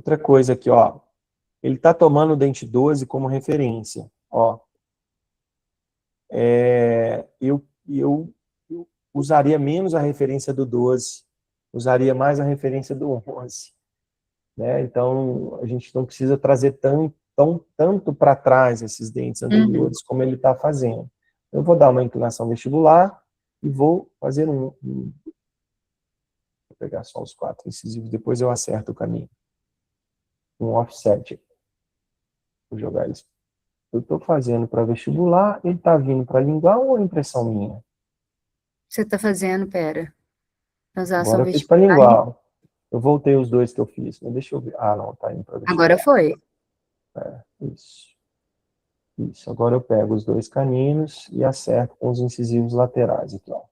Outra coisa aqui, ó. Ele está tomando o dente 12 como referência, ó. Eu usaria menos a referência do 12, usaria mais a referência do 11, né? Então, a gente não precisa trazer tanto para trás esses dentes anteriores como ele está fazendo. Eu vou dar uma inclinação vestibular e vou fazer vou pegar só os 4 incisivos, depois eu acerto o caminho. Um offset. Vou jogar eles. Eu estou fazendo para vestibular, ele está vindo para lingual ou é impressão minha? Você está fazendo, pera. Translação Agora eu fiz para vestibular. lingual. Eu voltei os 2 que eu fiz, mas deixa eu ver. Ah, não, está indo para vestibular. Agora foi. Isso. Isso. Agora eu pego os 2 caninos e acerto com os incisivos laterais aqui, ó.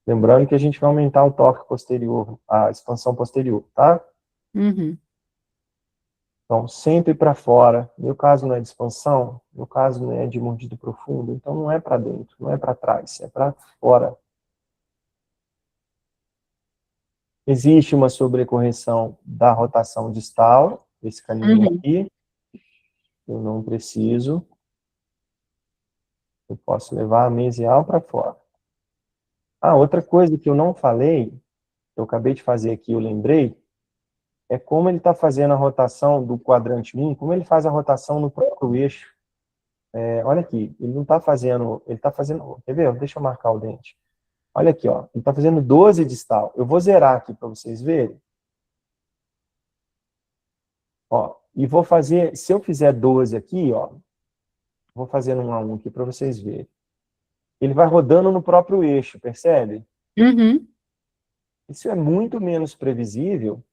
Lembrando que a gente vai aumentar o torque posterior, a expansão posterior, tá? Uhum. Então, sempre para fora. Meu caso não é de expansão, meu caso não é de mordido profundo, então não é para dentro, não é para trás, é para fora. Existe uma sobrecorreção da rotação distal, esse caninho aqui. Eu não preciso. Eu posso levar a mesial para fora. Ah, outra coisa que eu não falei, que eu acabei de fazer aqui, eu lembrei, é como ele está fazendo a rotação do quadrante 1, como ele faz a rotação no próprio eixo. Olha aqui, ele não está fazendo, ele está fazendo, quer ver? Deixa eu marcar o dente. Olha aqui, ó, ele está fazendo 12 distal. Eu vou zerar aqui para vocês verem. Ó, e vou fazer, se eu fizer 12 aqui, ó, vou fazer um a um aqui para vocês verem. Ele vai rodando no próprio eixo, percebe? Uhum. Isso é muito menos previsível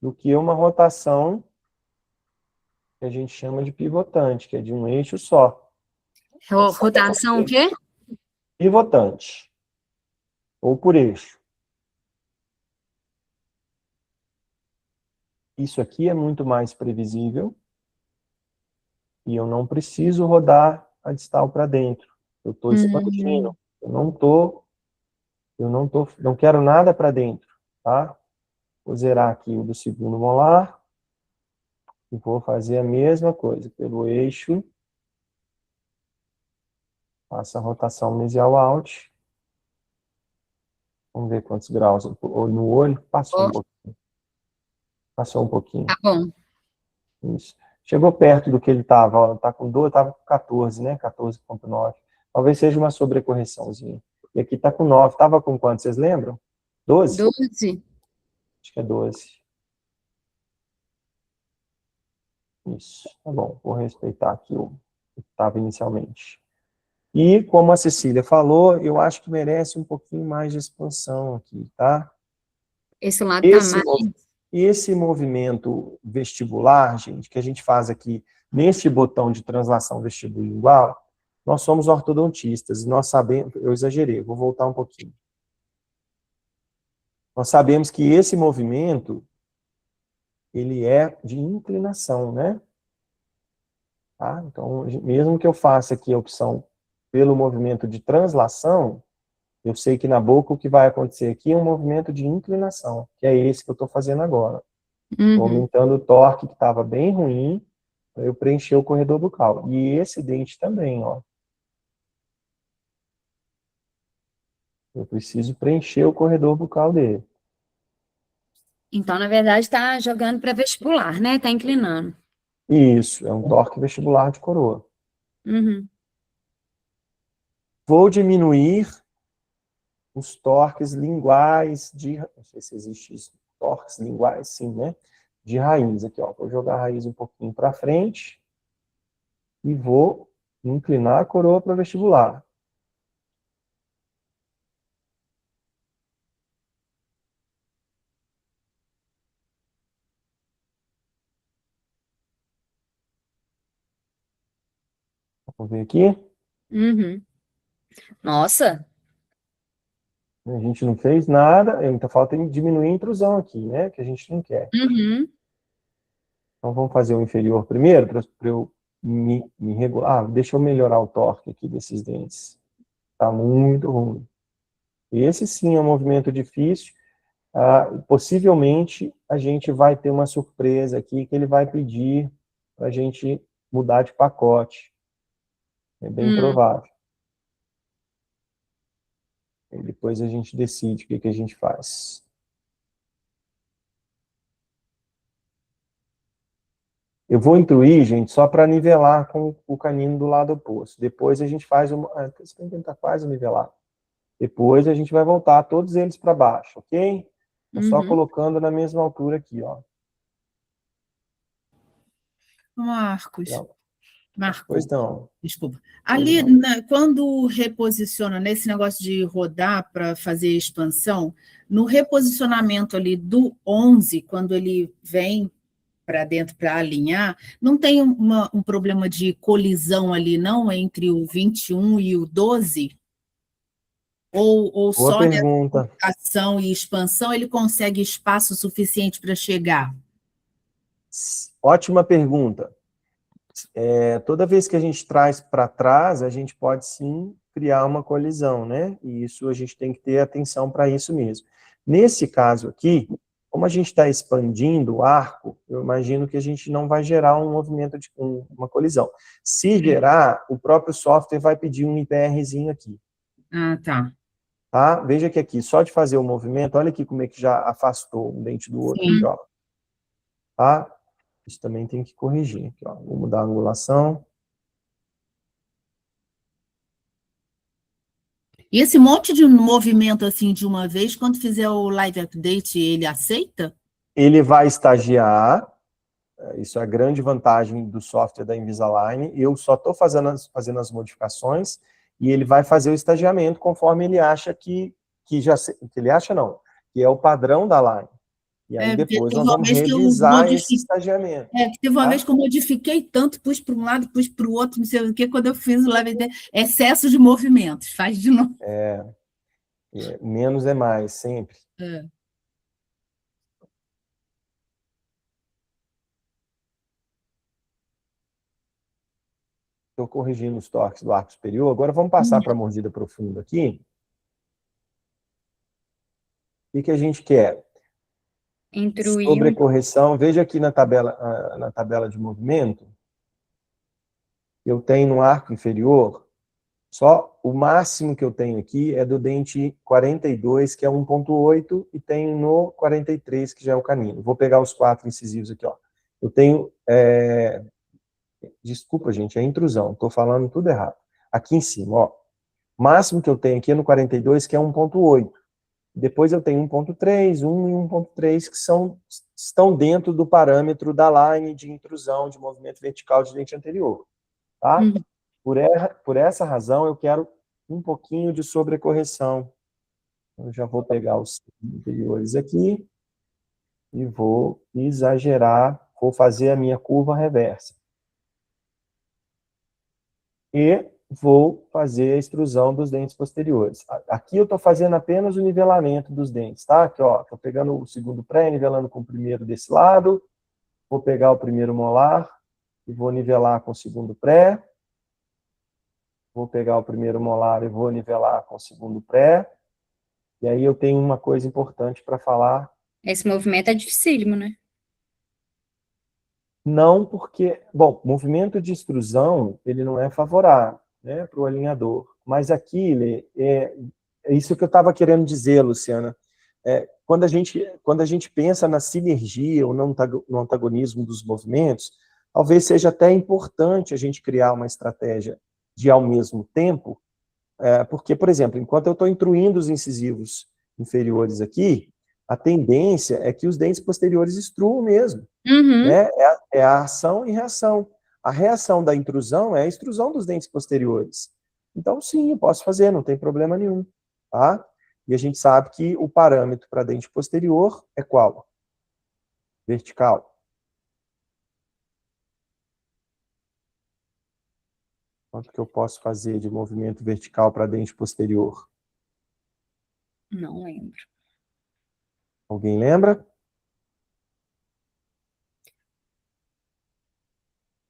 do que uma rotação que a gente chama de pivotante, que é de um eixo só. Rotação o quê? Pivotante. Ou por eixo. Isso aqui é muito mais previsível e eu não preciso rodar a distal para dentro. Eu estou expandindo. Eu não quero nada para dentro, tá? Vou zerar aqui o do segundo molar e vou fazer a mesma coisa pelo eixo. Faço a rotação mesial out. Vamos ver quantos graus no olho. Passou um pouquinho. Passou um pouquinho. Tá bom. Isso. Chegou perto do que ele estava. Está com 12, estava com 14, né? 14,9. Talvez seja uma sobrecorreçãozinha. E aqui está com 9. Estava com quanto? Vocês lembram? 12? 12. Acho que é 12. Isso. Tá bom. Vou respeitar aqui o que estava inicialmente. E, como a Cecília falou, eu acho que merece um pouquinho mais de expansão aqui, tá? Esse lado tá mais... Esse movimento vestibular, gente, que a gente faz aqui neste botão de translação vestibular, nós somos ortodontistas, e nós sabemos, eu exagerei, vou voltar um pouquinho. Nós sabemos que esse movimento, ele é de inclinação, né? Tá? Então, mesmo que eu faça aqui a opção pelo movimento de translação, eu sei que na boca o que vai acontecer aqui é um movimento de inclinação, que é esse que eu estou fazendo agora. Estou aumentando o torque que estava bem ruim, para eu preencher o corredor bucal. E esse dente também, ó. Eu preciso preencher o corredor bucal dele. Então, na verdade, está jogando para vestibular, né? Está inclinando. Isso, é um torque vestibular de coroa. Uhum. Vou diminuir os torques linguais de... Não sei se existe isso. Torques linguais, sim, né? De raiz aqui, ó. Vou jogar a raiz um pouquinho para frente e vou inclinar a coroa para vestibular. Vamos ver aqui. Uhum. Nossa. A gente não fez nada, então falta diminuir a intrusão aqui, né? Que a gente não quer. Uhum. Então vamos fazer o inferior primeiro, para eu me regular. Ah, deixa eu melhorar o torque aqui desses dentes. Tá muito ruim. Esse sim é um movimento difícil. Possivelmente, a gente vai ter uma surpresa aqui, que ele vai pedir para a gente mudar de pacote. É bem provável. E depois a gente decide o que a gente faz. Eu vou incluir, gente, só para nivelar com o canino do lado oposto. Depois a gente faz uma... Você tem que tentar quase nivelar. Depois a gente vai voltar todos eles para baixo, ok? Só colocando na mesma altura aqui, ó. Marcos, Pois não. desculpa. Ali, quando reposiciona, nesse negócio de rodar para fazer expansão, no reposicionamento ali do 11, quando ele vem para dentro para alinhar, não tem um problema de colisão ali, não, entre o 21 e o 12? Ou só pergunta. nessa ação e expansão ele consegue espaço suficiente para chegar? Ótima pergunta. Toda vez que a gente traz para trás, a gente pode sim criar uma colisão, né? E isso a gente tem que ter atenção para isso mesmo. Nesse caso aqui, como a gente está expandindo o arco, eu imagino que a gente não vai gerar um movimento de uma colisão. Se gerar, o próprio software vai pedir um IPRzinho aqui. Tá. Tá? Veja que aqui, só de fazer o movimento, olha aqui como é que já afastou um dente do outro. Aqui, ó. Tá? Isso também tem que corrigir. Aqui, ó. Vou mudar a angulação. E esse monte de movimento assim de uma vez, quando fizer o live update, ele aceita? Ele vai estagiar. Isso é a grande vantagem do software da Invisalign. Eu só estou fazendo as modificações e ele vai fazer o estagiamento conforme ele acha que ele acha não, que é o padrão da Line. E aí depois nós vamos revisar esse estagiamento. Teve uma vez que eu modifiquei tanto, pus para um lado, pus para o outro, não sei o que, quando eu fiz o live, excesso de movimentos, faz de novo. Menos é mais, sempre. Estou corrigindo os torques do arco superior. Agora vamos passar para a mordida profunda aqui. O que a gente quer? Sobrecorreção. Veja aqui na tabela de movimento, eu tenho no arco inferior, só o máximo que eu tenho aqui é do dente 42, que é 1.8, e tenho no 43, que já é o canino. Vou pegar os 4 incisivos aqui, ó. Eu tenho... Desculpa, gente, é intrusão, estou falando tudo errado. Aqui em cima, ó. O máximo que eu tenho aqui é no 42, que é 1.8. Depois eu tenho 1.3, 1 e 1.3, que estão dentro do parâmetro da line de intrusão de movimento vertical de dente anterior. Tá? Por essa razão, eu quero um pouquinho de sobrecorreção. Eu já vou pegar os anteriores aqui e vou exagerar, vou fazer a minha curva reversa. E vou fazer a extrusão dos dentes posteriores. Aqui eu estou fazendo apenas o nivelamento dos dentes, tá? Aqui, ó, estou pegando o segundo pré, nivelando com o primeiro desse lado, vou pegar o primeiro molar e vou nivelar com o segundo pré, vou pegar o primeiro molar e vou nivelar com o segundo pré, e aí eu tenho uma coisa importante para falar. Esse movimento é dificílimo, né? Não, porque, bom, movimento de extrusão, ele não é favorável, né, para o alinhador. Mas aqui, é isso que eu estava querendo dizer, Luciana. Quando a gente pensa na sinergia ou no antagonismo dos movimentos, talvez seja até importante a gente criar uma estratégia de ao mesmo tempo, porque, por exemplo, enquanto eu estou intruindo os incisivos inferiores aqui, a tendência é que os dentes posteriores extruam mesmo. Né? É a ação e reação. A reação da intrusão é a extrusão dos dentes posteriores. Então, sim, eu posso fazer, não tem problema nenhum. Tá? E a gente sabe que o parâmetro para dente posterior é qual? Vertical. Quanto que eu posso fazer de movimento vertical para dente posterior? Não lembro. Alguém lembra?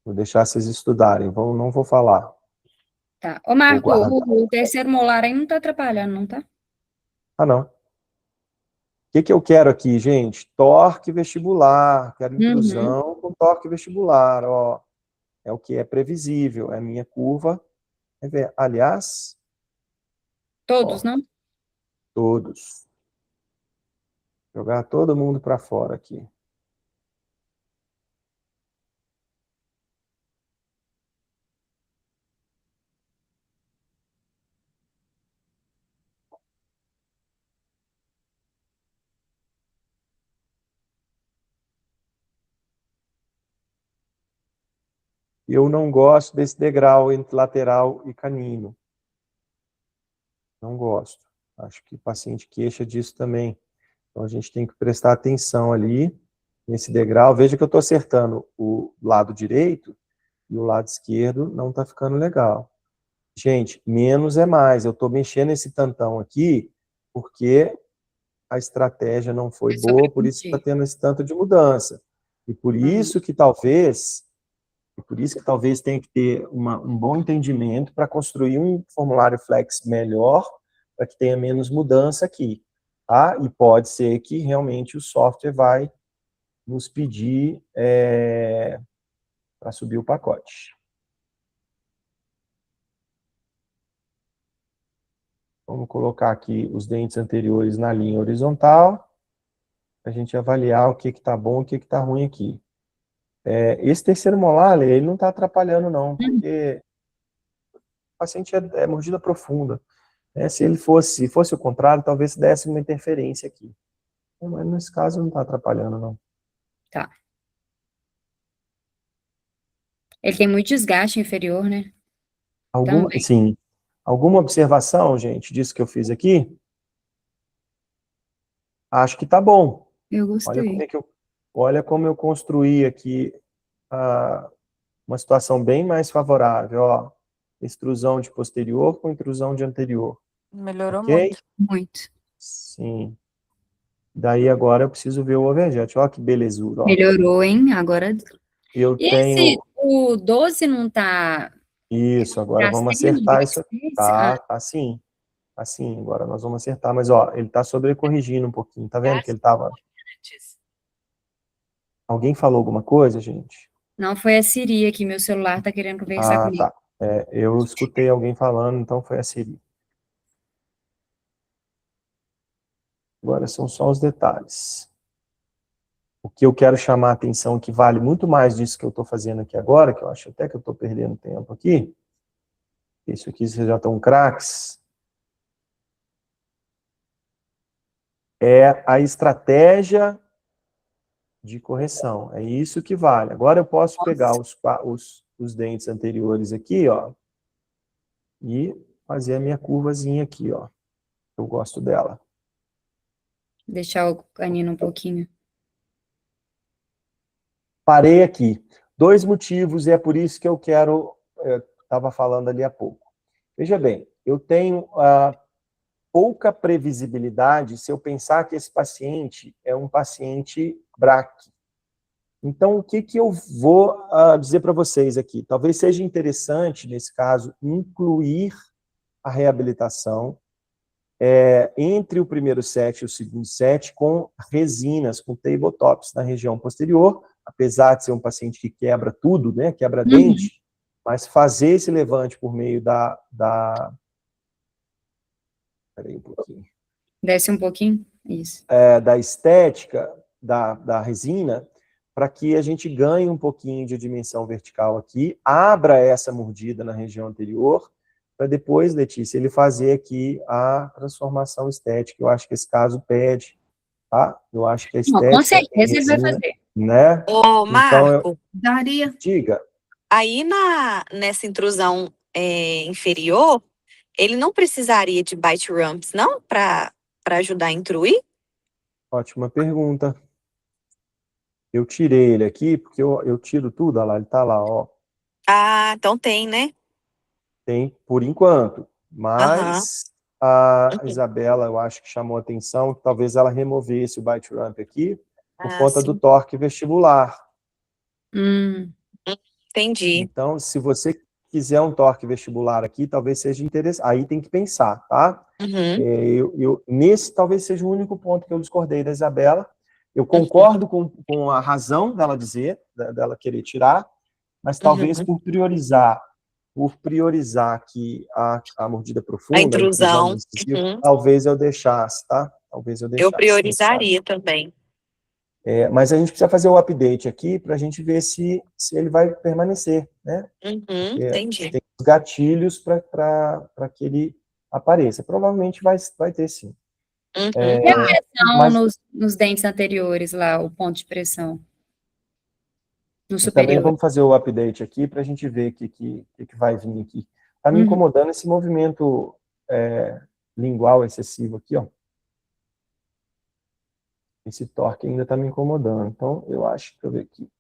Vou deixar vocês estudarem, não vou falar. Tá. Ô, Marco, o terceiro molar aí não tá atrapalhando, não tá? Ah, não. O que eu quero aqui, gente? Torque vestibular, quero intrusão com torque vestibular, ó. É o que é previsível, é a minha curva. Aliás, Todos, ó, não? todos. Jogar todo mundo para fora aqui. Eu não gosto desse degrau entre lateral e canino. Não gosto. Acho que o paciente queixa disso também. Então, a gente tem que prestar atenção ali, nesse degrau. Veja que eu estou acertando o lado direito e o lado esquerdo não está ficando legal. Gente, menos é mais. Eu estou mexendo esse tantão aqui porque a estratégia não foi boa, por isso está tendo esse tanto de mudança. E por isso que talvez tenha que ter um bom entendimento para construir um formulário flex melhor, para que tenha menos mudança aqui. Tá? E pode ser que realmente o software vai nos pedir para subir o pacote. Vamos colocar aqui os dentes anteriores na linha horizontal, para a gente avaliar o que está bom e o que está ruim aqui. Esse terceiro molar, ele não está atrapalhando não, porque o paciente é mordida profunda. Se fosse o contrário, talvez desse uma interferência aqui. Mas nesse caso não está atrapalhando não. Tá. Ele tem muito desgaste inferior, né? Sim. Alguma observação, gente, disso que eu fiz aqui? Acho que está bom. Eu gostei. Olha como eu construí aqui uma situação bem mais favorável. Ó, extrusão de posterior com intrusão de anterior. Melhorou Okay? muito. Muito. Sim. Daí agora eu preciso ver o overjet. Ó que belezura. Ó. Melhorou, hein? Agora... O 12 não tá... Isso, agora vamos acertar isso. Tá, assim. Assim, agora nós vamos acertar. Mas, ó, ele tá sobrecorrigindo um pouquinho. Tá vendo que ele tava... Alguém falou alguma coisa, gente? Não, foi a Siri aqui. Meu celular tá querendo conversar comigo. Tá. Eu escutei alguém falando, então foi a Siri. Agora são só os detalhes. O que eu quero chamar a atenção, que vale muito mais disso que eu estou fazendo aqui agora, que eu acho até que eu estou perdendo tempo aqui. Isso aqui vocês já estão craques. É a estratégia de correção. É isso que vale. Agora eu posso pegar os dentes anteriores aqui, ó, e fazer a minha curvazinha aqui, ó. Eu gosto dela. Deixar o canino um pouquinho. Parei aqui. 2 motivos, e é por isso que eu estava falando ali há pouco. Veja bem, eu tenho pouca previsibilidade se eu pensar que esse paciente é um paciente BRAC. Então, o que eu vou dizer para vocês aqui? Talvez seja interessante, nesse caso, incluir a reabilitação entre o primeiro set e o segundo set com resinas, com tabletops na região posterior, apesar de ser um paciente que quebra tudo, né, quebra dente, mas fazer esse levante por meio Peraí um pouquinho. Desce um pouquinho? Isso. Da estética da resina, para que a gente ganhe um pouquinho de dimensão vertical aqui, abra essa mordida na região anterior, para depois, Letícia, ele fazer aqui a transformação estética. Eu acho que esse caso pede, tá? Eu acho que a estética... Não, com certeza ele vai fazer. Né? Ô, Marco, Daria. Diga. Aí nessa intrusão inferior, ele não precisaria de bite ramps, não? Para ajudar a intruir? Ótima pergunta. Eu tirei ele aqui, porque eu tiro tudo, olha lá, ele tá lá, ó. Ah, então tem, né? Tem, por enquanto. Mas a Isabela, eu acho que chamou a atenção, que talvez ela removesse o bite ramp aqui, por conta sim. do torque vestibular. Entendi. Então, se você quiser um torque vestibular aqui, talvez seja interessante. Aí tem que pensar, tá? Nesse talvez seja o único ponto que eu discordei da Isabela. Eu concordo com a razão dela dizer, dela querer tirar, mas talvez por priorizar aqui a mordida profunda, A intrusão. incisiva, talvez eu deixasse, tá? Talvez eu deixasse. Eu priorizaria também. Mas a gente precisa fazer o update aqui para a gente ver se ele vai permanecer, né? Entendi. Tem os gatilhos para que ele apareça. Provavelmente vai ter, sim. E a pressão nos dentes anteriores lá, o ponto de pressão? No superior. Também vamos fazer o update aqui para a gente ver o que vai vir aqui. Está me incomodando esse movimento lingual excessivo aqui, ó. Esse torque ainda está me incomodando. Então, eu acho, deixa eu ver aqui.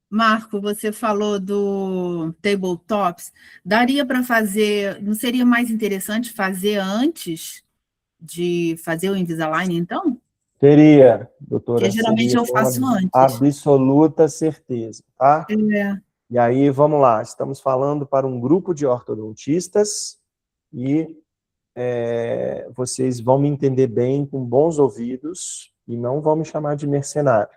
Marco, você falou do tabletops. Daria para fazer, não seria mais interessante fazer antes de fazer o Invisalign, então? Seria, doutora. Porque geralmente eu faço antes. Absoluta certeza, tá? É. E aí, vamos lá. Estamos falando para um grupo de ortodontistas e vocês vão me entender bem, com bons ouvidos, e não vão me chamar de mercenário.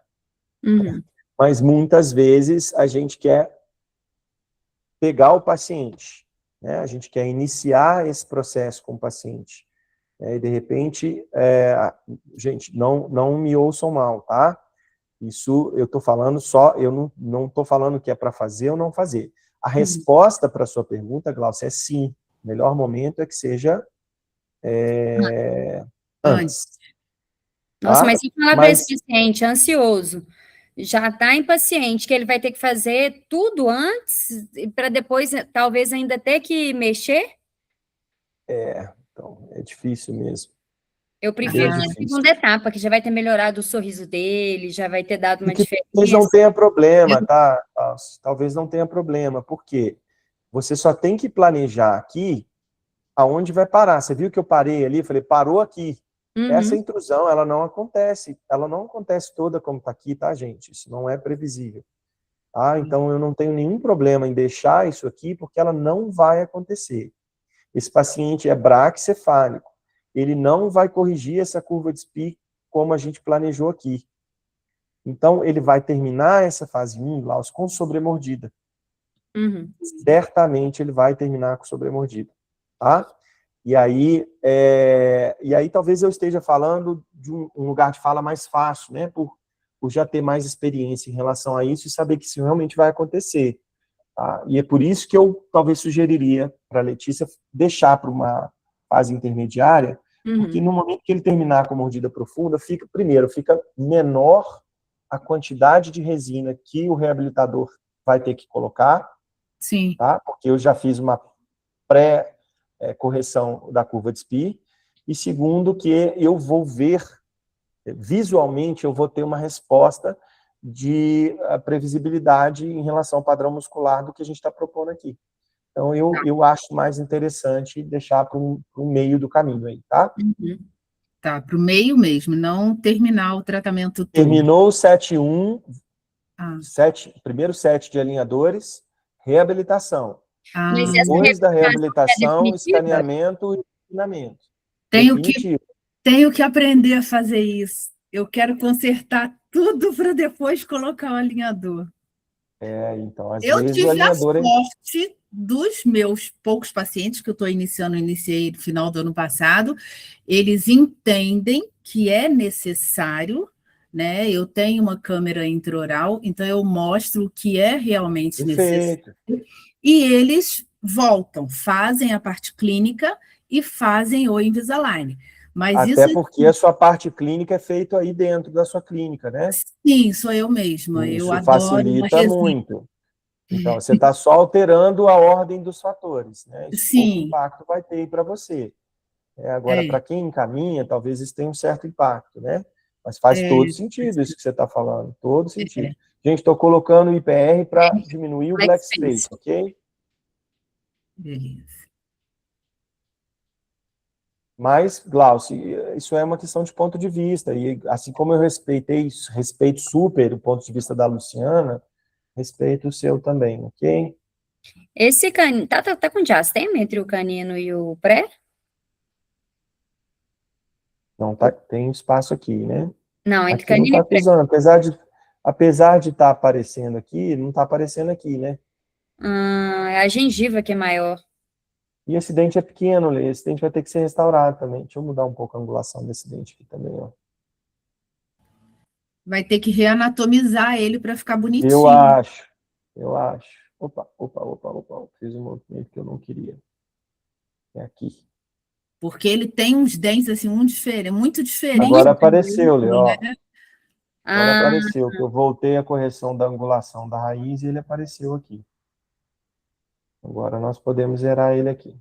Mas muitas vezes a gente quer pegar o paciente, né? A gente quer iniciar esse processo com o paciente. E de repente, gente, não me ouçam mal, tá? Isso eu estou falando eu não estou falando que é para fazer ou não fazer. A resposta para a sua pergunta, Glaucia, é sim. O melhor momento é que seja antes. Nossa, tá? mas se falar para esse paciente ansioso, já está impaciente, que ele vai ter que fazer tudo antes, para depois, talvez, ainda ter que mexer? Então, é difícil mesmo. Eu prefiro na segunda etapa, que já vai ter melhorado o sorriso dele, já vai ter dado uma diferença. Talvez não tenha problema, tá? Talvez não tenha problema, porque você só tem que planejar aqui aonde vai parar. Você viu que eu parei ali? Falei, parou aqui. Essa intrusão, ela não acontece toda como está aqui, tá, gente? Isso não é previsível. Tá? Então, eu não tenho nenhum problema em deixar isso aqui, porque ela não vai acontecer. Esse paciente é braquicefálico. Ele não vai corrigir essa curva de SPI como a gente planejou aqui. Então, ele vai terminar essa fase 1, Glaucio, com sobremordida. Certamente ele vai terminar com sobremordida. Tá? E aí talvez eu esteja falando de um lugar de fala mais fácil, né? Por já ter mais experiência em relação a isso e saber que isso realmente vai acontecer. Tá? E é por isso que eu talvez sugeriria para a Letícia deixar para uma fase intermediária, porque no momento que ele terminar com mordida profunda, fica menor a quantidade de resina que o reabilitador vai ter que colocar. Sim. Tá? Porque eu já fiz uma pré-correção da curva de SPI, e segundo que eu vou ver, visualmente, eu vou ter uma resposta de previsibilidade em relação ao padrão muscular do que a gente está propondo aqui. Então, eu acho mais interessante deixar para o meio do caminho aí, tá? Tá, para o meio mesmo, não terminar o tratamento todo. Terminou o 7-1, primeiro set de alinhadores, reabilitação. Depois da reabilitação, escaneamento e treinamento. Tenho que aprender a fazer isso. Eu quero consertar tudo para depois colocar o alinhador. Então, às eu vezes tive o alinhador a sorte dos meus poucos pacientes que eu estou iniciei no final do ano passado, eles entendem que é necessário, né? Eu tenho uma câmera intraoral, então eu mostro o que é realmente necessário. E eles voltam, fazem a parte clínica e fazem o Invisalign. Mas até porque a sua parte clínica é feita aí dentro da sua clínica, né? Sim, sou eu mesma. Isso eu facilita muito. Então, você está só alterando a ordem dos fatores, né? Isso pouco impacto vai ter para você. Agora, para quem encaminha, talvez isso tenha um certo impacto, né? Mas faz todo sentido isso que você está falando, todo sentido. Gente, estou colocando o IPR para diminuir o black space, ok? Beleza. Mas, Glaucio, isso é uma questão de ponto de vista, e assim como eu respeito super o ponto de vista da Luciana, respeito o seu também, ok? Esse canino, tá com diastema entre o canino e o pré? Não, tá, tem espaço aqui, né? Não, entre Aqui não canino está e pré. acusando, apesar de estar aparecendo aqui, não está aparecendo aqui, né? É a gengiva que é maior. E esse dente é pequeno, Lê, esse dente vai ter que ser restaurado também. Deixa eu mudar um pouco a angulação desse dente aqui também, ó. Vai ter que reanatomizar ele para ficar Eu bonitinho. acho. Opa. Fiz um movimento que eu não queria. É aqui. Porque ele tem uns dentes assim, muito diferente Agora do apareceu, Lê, outro, ó. né? Agora Ah, apareceu, que eu voltei a correção da angulação da raiz e ele apareceu aqui. Agora nós podemos zerar ele aqui.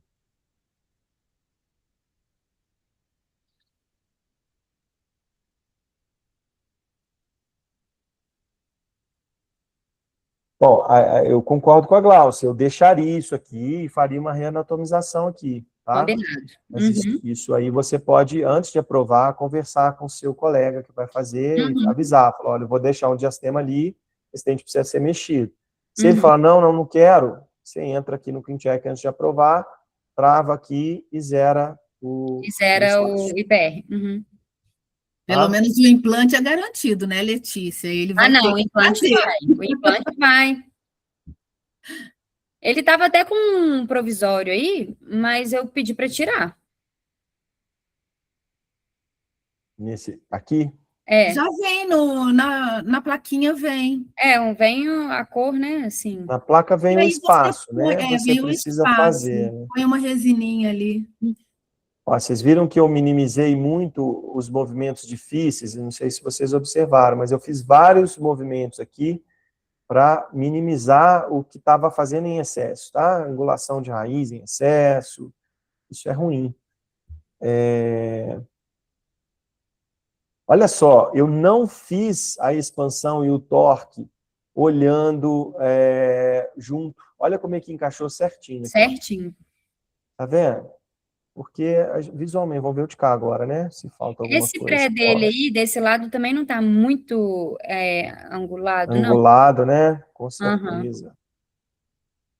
Bom, eu concordo com a Glaucia, eu deixaria isso aqui e faria uma reanatomização aqui, tá? combinado. Mas isso aí você pode, antes de aprovar, conversar com o seu colega que vai fazer e avisar. Falar, olha, eu vou deixar um diastema ali, esse dente precisa ser mexido. Se ele falar, não quero, você entra aqui no Clean Check antes de aprovar, trava aqui e zera o Zera espaço. o IPR. Uhum. Pelo menos o implante é garantido, né, Letícia? Ele vai ter Não, o que implante fazer. vai. O implante vai. Ele tava até com um provisório aí, mas eu pedi para tirar. Nesse aqui, Já vem na plaquinha, vem. Vem a cor, né, assim. na placa vem E o aí você espaço, põe, né? Você vem o precisa espaço, fazer, né? põe uma resininha ali. Ó, vocês viram que eu minimizei muito os movimentos difíceis, não sei se vocês observaram, mas eu fiz vários movimentos aqui para minimizar o que estava fazendo em excesso, tá? Angulação de raiz em excesso, isso é ruim. Olha só, eu não fiz a expansão e o torque olhando junto. Olha como é que encaixou certinho aqui. Certinho. Tá vendo? Porque visualmente, vamos ver o de cá agora, né? Se falta alguma Esse coisa. pré dele Ó, aí, desse lado, também não tá muito angulado, não. angulado, né? Com Aham. certeza.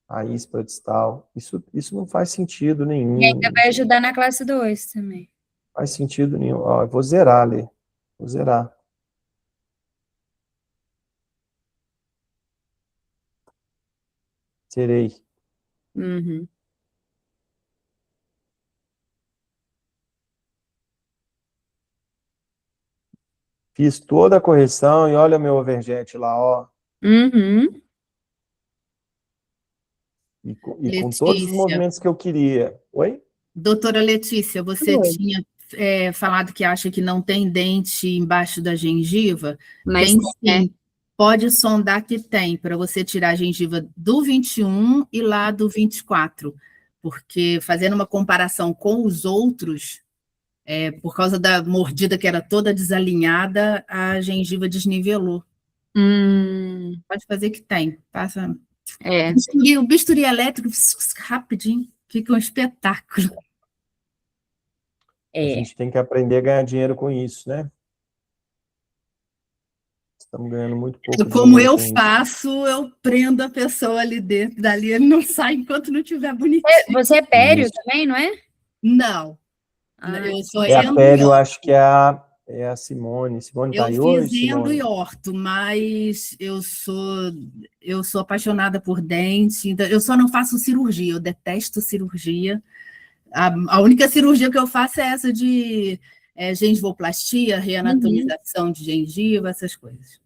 Raiz para distal. Isso não faz sentido E nenhum. ainda vai ajudar na classe 2 também. Faz sentido nenhum. Ó, eu vou zerar ali. Vou zerar. Zerei. Uhum. Fiz toda a correção e olha meu overjet lá, ó. Uhum. E com todos os Letícia, movimentos que eu queria. Oi? doutora Letícia, você Oi. tinha falado que acha que não tem dente embaixo da gengiva? Mas Tem é. sim. Pode sondar que tem, para você tirar a gengiva do 21 e lá do 24. Porque fazendo uma comparação com os outros, por causa da mordida que era toda desalinhada, a gengiva desnivelou. Pode fazer que tem. Passa. É. O bisturi elétrico, rapidinho, fica um espetáculo. A gente tem que aprender a ganhar dinheiro com isso, né? Estamos ganhando muito pouco Como dinheiro eu com isso. faço, eu prendo a pessoa ali dentro, dali ele não sai enquanto não estiver bonitinho. Você é pério Isso. também, não é? Não, Ah, eu sou A endo pele, e eu orto. acho que é a Simone. Simone tá Eu aí hoje, fiz endo Simone? e orto, mas eu sou apaixonada por dente, então eu só não faço cirurgia, eu detesto cirurgia. A única cirurgia que eu faço é essa de gengivoplastia, reanatomização de gengiva, essas coisas.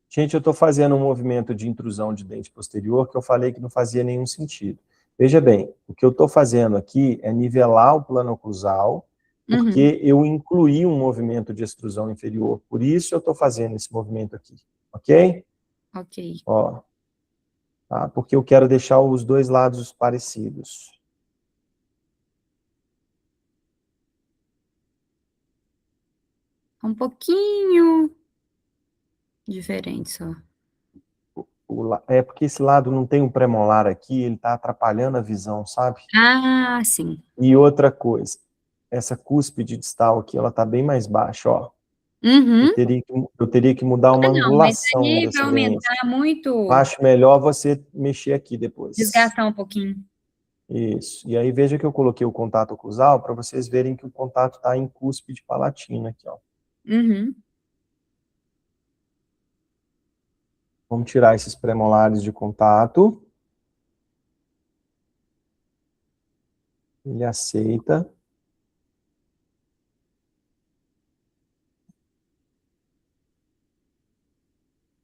Gente, eu estou fazendo um movimento de intrusão de dente posterior que eu falei que não fazia nenhum sentido. Veja bem, o que eu estou fazendo aqui é nivelar o plano oclusal, porque eu incluí um movimento de extrusão inferior. Por isso eu estou fazendo esse movimento aqui, ok? Ok. Ó, tá? Porque eu quero deixar os dois lados parecidos. Um pouquinho diferente só. É porque esse lado não tem um premolar aqui, ele está atrapalhando a visão, sabe? Ah, sim. E outra coisa, essa cúspide distal aqui, ela está bem mais baixa, ó. Uhum. Eu teria que mudar uma Não, mas angulação aí desse vai dente. aumentar muito, Acho melhor você mexer aqui depois. desgastar um pouquinho. Isso. E aí veja que eu coloquei o contato oclusal para vocês verem que o contato está em cúspide palatina aqui, ó. Uhum. Vamos tirar esses premolares de contato. Ele aceita.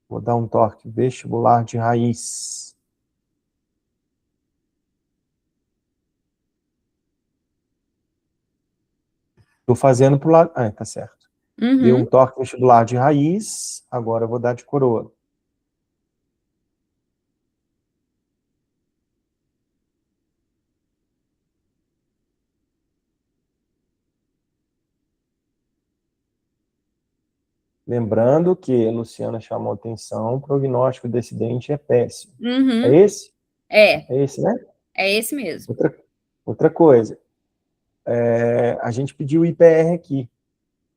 Vou dar um toque vestibular de raiz. Estou fazendo para o lado... Ah, tá certo. Dei um Uhum. toque vestibular de raiz, agora eu vou dar de coroa. Lembrando que a Luciana chamou atenção, o prognóstico desse dente é péssimo. Uhum. É esse? É É esse, né? esse mesmo. Outra coisa, a gente pediu IPR aqui.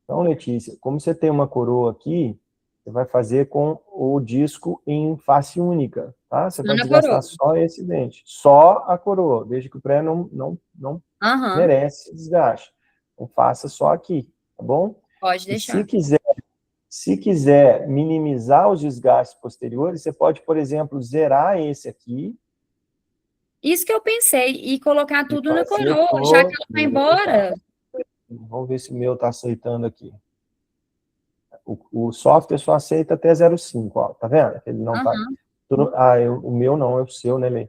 Então, Letícia, como você tem uma coroa aqui, você vai fazer com o disco em face única, tá? Você Só vai na desgastar coroa. só esse dente, só a coroa, desde que o pré não Aham. merece desgaste. Então, faça só aqui, tá bom? Pode E deixar. se quiser minimizar os desgastes posteriores, você pode, por exemplo, zerar esse aqui. Isso que eu pensei, e colocar E tudo na fazer coroa, já que ela vai embora. Vamos ver se o meu está aceitando aqui. O software só aceita até 0,5, ó, tá vendo? Ele não tá. Aham. O meu não, é o seu, né, Lê?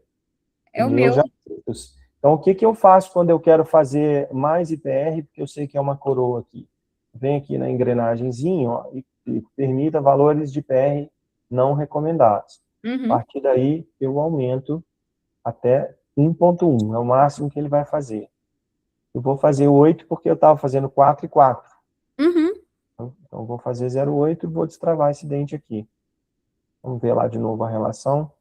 É o meu meu. já. Então, o que eu faço quando eu quero fazer mais IPR, porque eu sei que é uma coroa aqui? Vem aqui na engrenagemzinha, ó, e permita valores de IPR não recomendados. A Uhum. partir daí, eu aumento até 1.1, é o máximo que ele vai fazer. Eu vou fazer 8 porque eu estava fazendo 4 e 4. Uhum. Então, eu vou fazer 0,8 e vou destravar esse dente aqui. Vamos ver lá de novo a relação.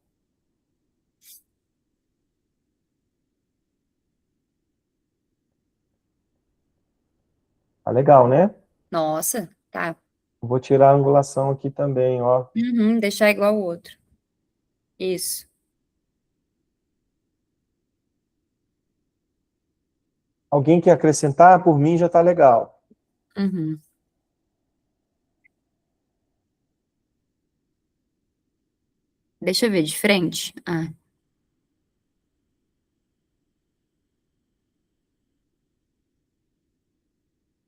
Tá legal, né? Nossa, tá. Vou tirar a angulação aqui também, ó. Uhum. Deixar igual o outro. Isso. Alguém quer acrescentar? Por mim já tá legal. Uhum. Deixa eu ver de frente. Ah.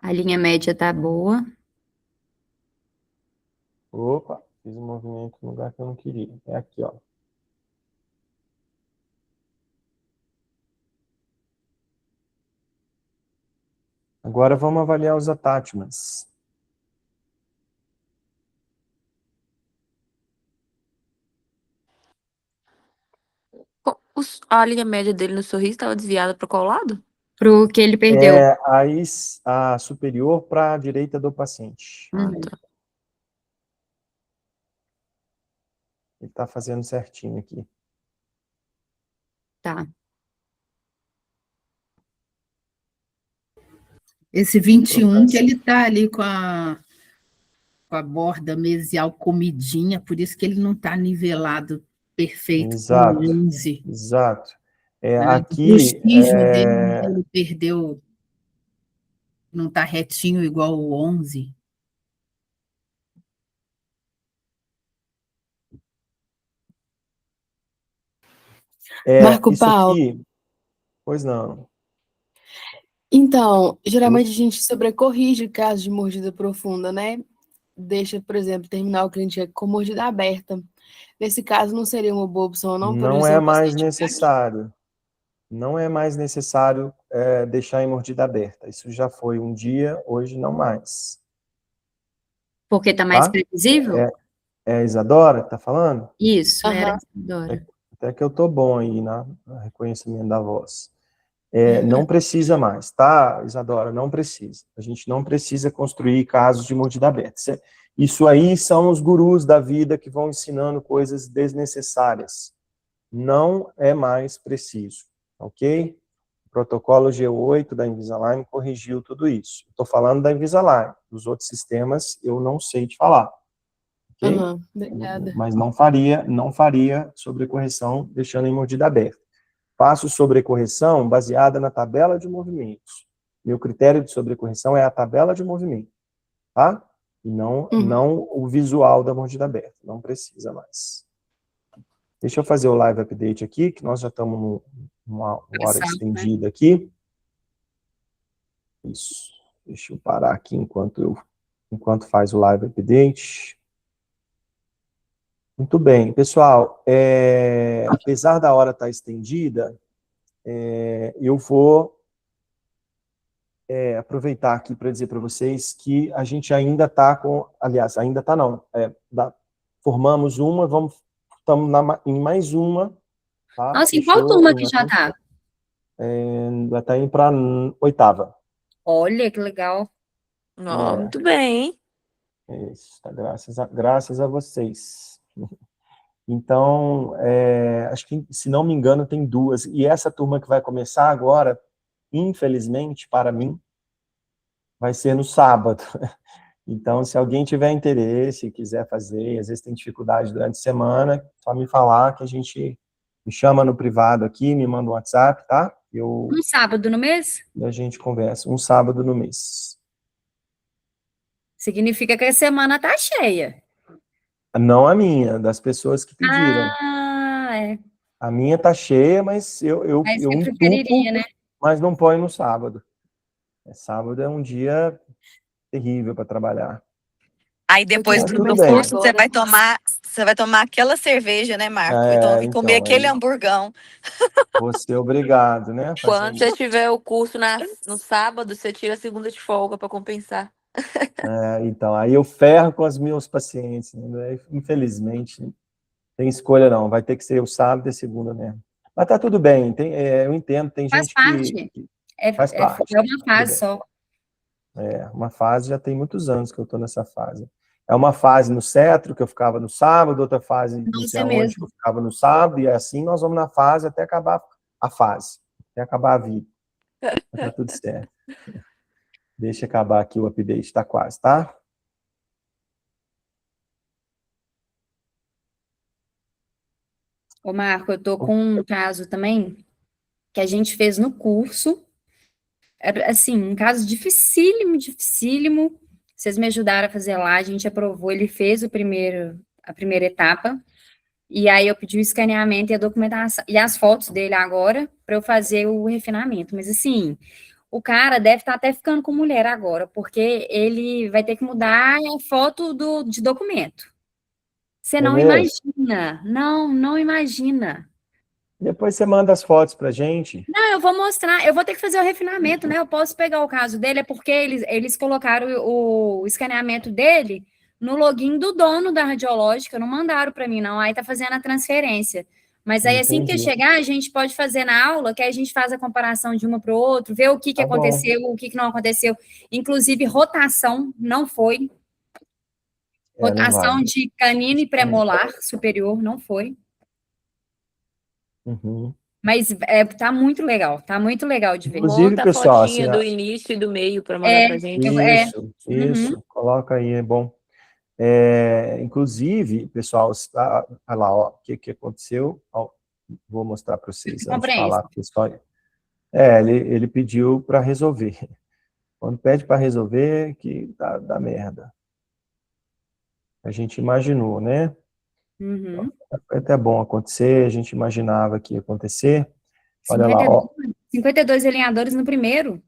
A linha média tá boa. Opa, fiz um movimento no lugar que eu não queria. É aqui, ó. Agora vamos avaliar os attachments. A linha média dele no sorriso estava desviada para qual lado? Pro que ele perdeu. É a superior para a direita do paciente. Uhum. Tá. Ele está fazendo certinho aqui. Tá. Esse 21 que ele está ali com a borda mesial comidinha, por isso que ele não está nivelado perfeito Exato. com o 11. Exato. Né? Aqui... O cisma dele, ele perdeu, não está retinho igual o 11. Marco isso Paulo. aqui... Pois não. Então, geralmente a gente sobrecorrige casos de mordida profunda, né? Deixa, por exemplo, terminar o cliente com mordida aberta. Nesse caso, não seria uma boa opção, não? Por Não exemplo, é o mais paciente necessário. Não é mais necessário deixar em mordida aberta. Isso já foi um dia, hoje não mais. Porque tá mais previsível? É a Isadora que tá falando? Isso, Aham. era Isadora. Até que eu tô bom aí no reconhecimento da voz. Não precisa mais, tá, Isadora? Não precisa. A gente não precisa construir casos de mordida aberta. Isso aí são os gurus da vida que vão ensinando coisas desnecessárias. Não é mais preciso, ok? protocolo G8 da Invisalign corrigiu tudo isso. Estou falando da Invisalign. Dos outros sistemas, eu não sei te falar. Okay? Obrigada. Mas não faria sobrecorreção deixando em mordida aberta. Faço sobrecorreção baseada na tabela de movimentos. Meu critério de sobrecorreção é a tabela de movimento, tá? E não o visual da mordida aberta. Não precisa mais. Deixa eu fazer o live update aqui, que nós já estamos numa hora estendida aqui. Isso. Deixa eu parar aqui enquanto faz o live update. Muito bem, pessoal. Apesar da hora estar estendida, eu vou aproveitar aqui para dizer para vocês que a gente ainda está com... Aliás, ainda está não. Formamos uma, estamos em mais uma. Tá? Nossa, em qual turma que já está? Já está indo para a 8ª. Olha, que legal. Muito bem, hein? Isso, tá, graças a vocês. Então, acho que, se não me engano, tem 2. E essa turma que vai começar agora, infelizmente, para mim, vai ser no sábado. Então, se alguém tiver interesse, quiser fazer, às vezes tem dificuldade durante a semana, só me falar que a gente me chama no privado aqui, me manda um WhatsApp, tá? Um sábado no mês? E a gente conversa. Um sábado no mês. Significa que a semana tá cheia. Não a minha, das pessoas que pediram. A minha tá cheia, mas eu preferiria, né? Mas não põe no sábado. Sábado é um dia terrível para trabalhar. Aí depois do curso você vai tomar aquela cerveja, né, Marco? Então, comer aquele hamburgão. Vou ser obrigado, né? Quando você tiver o curso no sábado, você tira a segunda de folga para compensar. Então, aí eu ferro com os meus pacientes, né? Infelizmente, não tem escolha não, vai ter que ser o sábado e a segunda mesmo. Mas tá tudo bem, eu entendo, tem gente que faz parte. É uma fase só. Uma fase, já tem muitos anos que eu estou nessa fase. É uma fase no Cetro, que eu ficava no sábado, outra fase não sei aonde, que eu ficava no sábado, e assim nós vamos na fase até acabar a fase, até acabar a vida. Tá tudo certo. Deixa acabar aqui o update, está quase, tá? Ô, Marco, eu tô com um caso também que a gente fez no curso. Assim, um caso dificílimo, dificílimo. Vocês me ajudaram a fazer lá, a gente aprovou, ele fez a primeira etapa. E aí eu pedi o escaneamento e a documentação, e as fotos dele agora, para eu fazer o refinamento. Mas assim, o cara deve estar até ficando com mulher agora, porque ele vai ter que mudar a foto de documento. Você não imagina. Não imagina. Depois você manda as fotos pra gente. Não, eu vou mostrar, eu vou ter que fazer o refinamento, né? Eu posso pegar o caso dele, é porque eles colocaram o escaneamento dele no login do dono da radiológica, não mandaram para mim, não. Aí tá fazendo a transferência. Mas aí, assim que chegar, a gente pode fazer na aula, que aí a gente faz a comparação de uma para o outro, ver o que aconteceu, o que não aconteceu. Inclusive, rotação não foi. Rotação de canino e premolar superior não foi. Mas tá muito legal de ver. Inclusive, Monta pessoal, a fotinha do início e do meio para mandar pra gente. Isso, coloca aí, é bom. Inclusive, pessoal, olha lá, ó, o que aconteceu. Ó, vou mostrar para vocês antes de falar. Pessoal. Ele pediu para resolver. Quando pede para resolver, que dá merda. A gente imaginou, né? Foi até bom acontecer, a gente imaginava que ia acontecer. Olha lá, ó. 52 alinhadores no primeiro.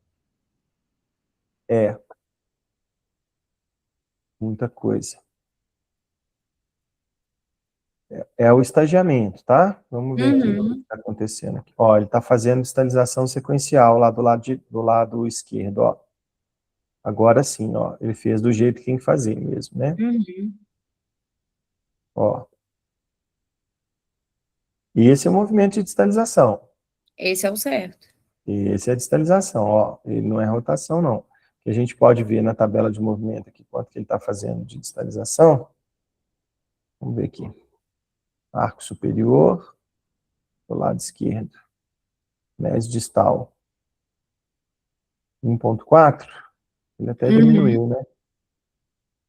Muita coisa. É o estagiamento, tá? Vamos ver aqui o que está acontecendo aqui. Ó, ele está fazendo distalização sequencial lá do lado esquerdo, ó. Agora sim, ó, ele fez do jeito que tem que fazer mesmo, né? Ó. E esse é o movimento de distalização. Esse é o certo. Esse é a distalização, ó. Ele não é rotação, não. Que a gente pode ver na tabela de movimento aqui, quanto que ele está fazendo de distalização. Vamos ver aqui. Arco superior, do lado esquerdo. Médio distal. 1,4, ele até diminuiu, né?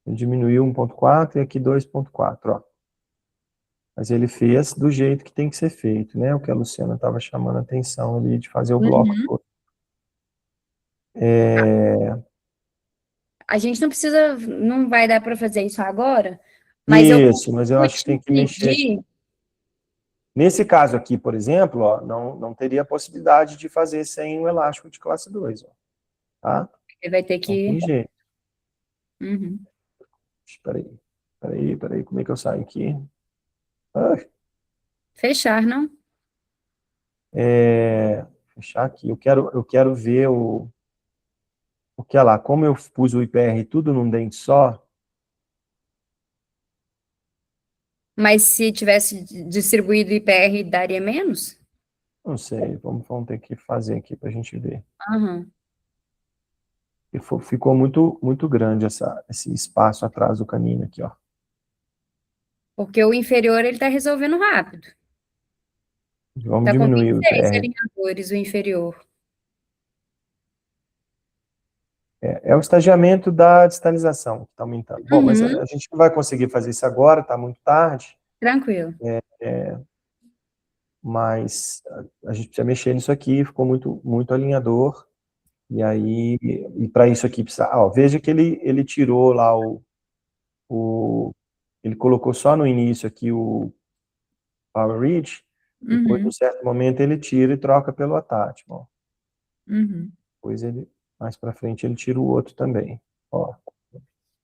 Ele diminuiu 1,4 e aqui 2,4, ó. Mas ele fez do jeito que tem que ser feito, né? O que a Luciana estava chamando a atenção ali, de fazer o bloco todo. A gente não vai dar para fazer isso agora, mas eu Isso, mas eu acho que tem que mexer. pedir. Nesse caso aqui, por exemplo, ó, não teria a possibilidade de fazer sem o elástico de classe 2, ó, tá? Ele vai ter Não que... tem jeito. Uhum. Peraí, como é que eu saio aqui? Ai, Fechar, não? fechar aqui. Eu quero ver o que é lá. Como eu pus o IPR tudo num dente só, Mas se tivesse distribuído IPR, daria menos? não sei, vamos ter que fazer aqui para a gente ver. Aham. E ficou muito, muito grande esse espaço atrás do canino aqui, ó. Porque o inferior, ele tá resolvendo rápido. Vamos Tá com diminuir o 26 IPR. alinhadores, o inferior. É o estagiamento da distalização que está aumentando. Bom, mas Uhum. a gente não vai conseguir fazer isso agora, está muito tarde, Tranquilo. mas a gente precisa mexer nisso aqui, ficou muito, muito alinhador, e aí, e para isso aqui precisa... Ó, veja que ele tirou lá ele colocou só no início aqui o Power Reach, depois, Uhum. num certo momento, ele tira e troca pelo Attachment. Uhum. Depois, mais para frente, ele tira o outro também. Ó.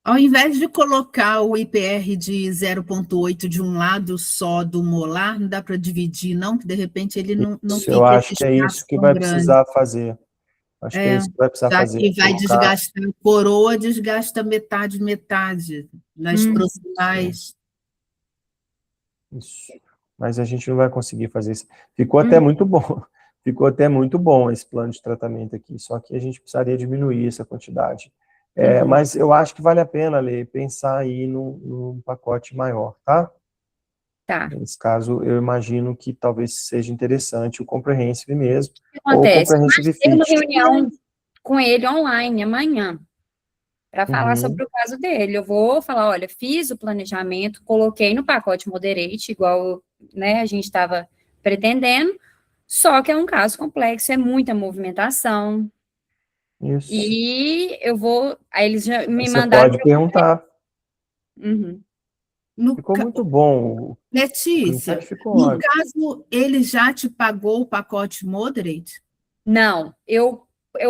Ao invés de colocar o IPR de 0,8 de um lado só do molar, não dá para dividir, não? Que de repente ele não Isso, fica eu esse acho que é isso espaço que tão vai grande. precisar fazer. Acho que é isso que vai precisar Já fazer. que vai Colocar... desgastar a coroa, desgasta metade nas proximais. Isso. Mas a gente não vai conseguir fazer isso. Ficou até muito bom. Ficou até muito bom esse plano de tratamento aqui, só que a gente precisaria diminuir essa quantidade. Mas eu acho que vale a pena, Lê, pensar aí num pacote maior, tá? Tá. Nesse caso, eu imagino que talvez seja interessante o Comprehensive mesmo, O que ou o acontece? Comprehensive Tem uma Fit. reunião com ele online amanhã, para falar Uhum. sobre o caso dele. Eu vou falar, olha, fiz o planejamento, coloquei no pacote Moderate, igual, né, a gente estava pretendendo, só que é um caso complexo, é muita movimentação. Isso. E eu vou... Aí eles já me Você mandaram... pode perguntar. Uhum. Ficou muito bom. Letícia, Ficou no ótimo. caso, ele já te pagou o pacote Moderate? Não, eu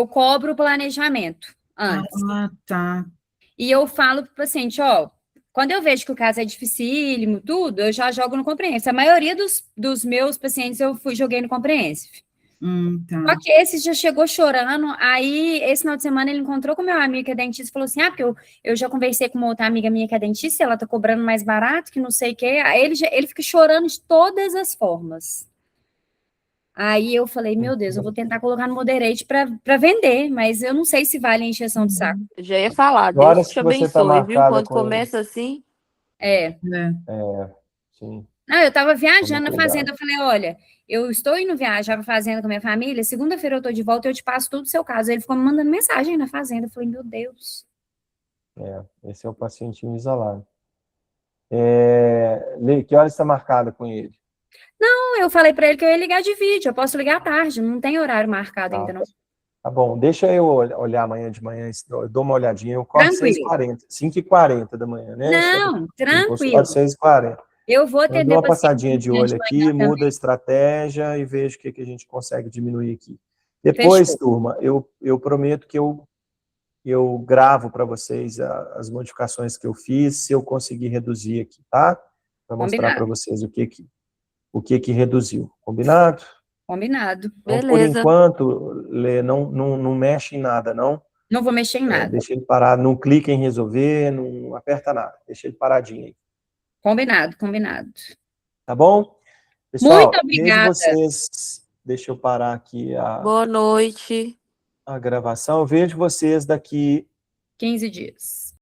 cobro o planejamento antes. Ah, tá. E eu falo para o paciente, ó, quando eu vejo que o caso é dificílimo, tudo, eu já jogo no Comprehensive. A maioria dos meus pacientes eu joguei no Comprehensive. Tá. Só que esse já chegou chorando, aí esse final de semana ele encontrou com meu amigo que é dentista e falou assim, porque eu já conversei com uma outra amiga minha que é dentista, ela tá cobrando mais barato, que não sei o quê. Aí ele fica chorando de todas as formas. Aí eu falei, meu Deus, eu vou tentar colocar no Moderate para vender, mas eu não sei se vale a encheção de saco. Eu já ia falar, Que horas Deus te que você tá abençoe, viu? marcada Quando com ele? começa assim, Sim. Não, eu estava Toma viajando na cuidado. fazenda, eu falei, olha, eu estou indo viajar para fazenda com a minha família, segunda-feira eu estou de volta, eu te passo tudo o seu caso. Ele ficou me mandando mensagem na fazenda, eu falei, meu Deus. Esse é o pacientinho isolado. Lê, que horas está marcada com ele? Não, eu falei para ele que eu ia ligar de vídeo, eu posso ligar à tarde, não tem horário marcado ainda não. Tá bom, deixa eu olhar amanhã de manhã, eu dou uma olhadinha, eu corto Tranquilo. 6h40, 5h40 da manhã, né? Não, tranquilo. Consultório 6h40. Eu vou Eu atender dou uma paciente passadinha de olho manhã aqui, também. muda a estratégia e vejo o que a gente consegue diminuir aqui. Depois, Fechou. turma, eu prometo que eu gravo para vocês as modificações que eu fiz, se eu conseguir reduzir aqui, tá? Para mostrar para vocês o que reduziu. Combinado? Combinado. Então, por beleza. enquanto, Lê, não mexe em nada, não. Não vou mexer em nada. Deixa ele parar, não clica em resolver, não aperta nada. Deixa ele paradinho aí. Combinado, combinado. Tá bom? Pessoal, Muito vejo obrigada. vocês. Deixa eu parar aqui Boa noite. a gravação. Eu vejo vocês daqui 15 dias.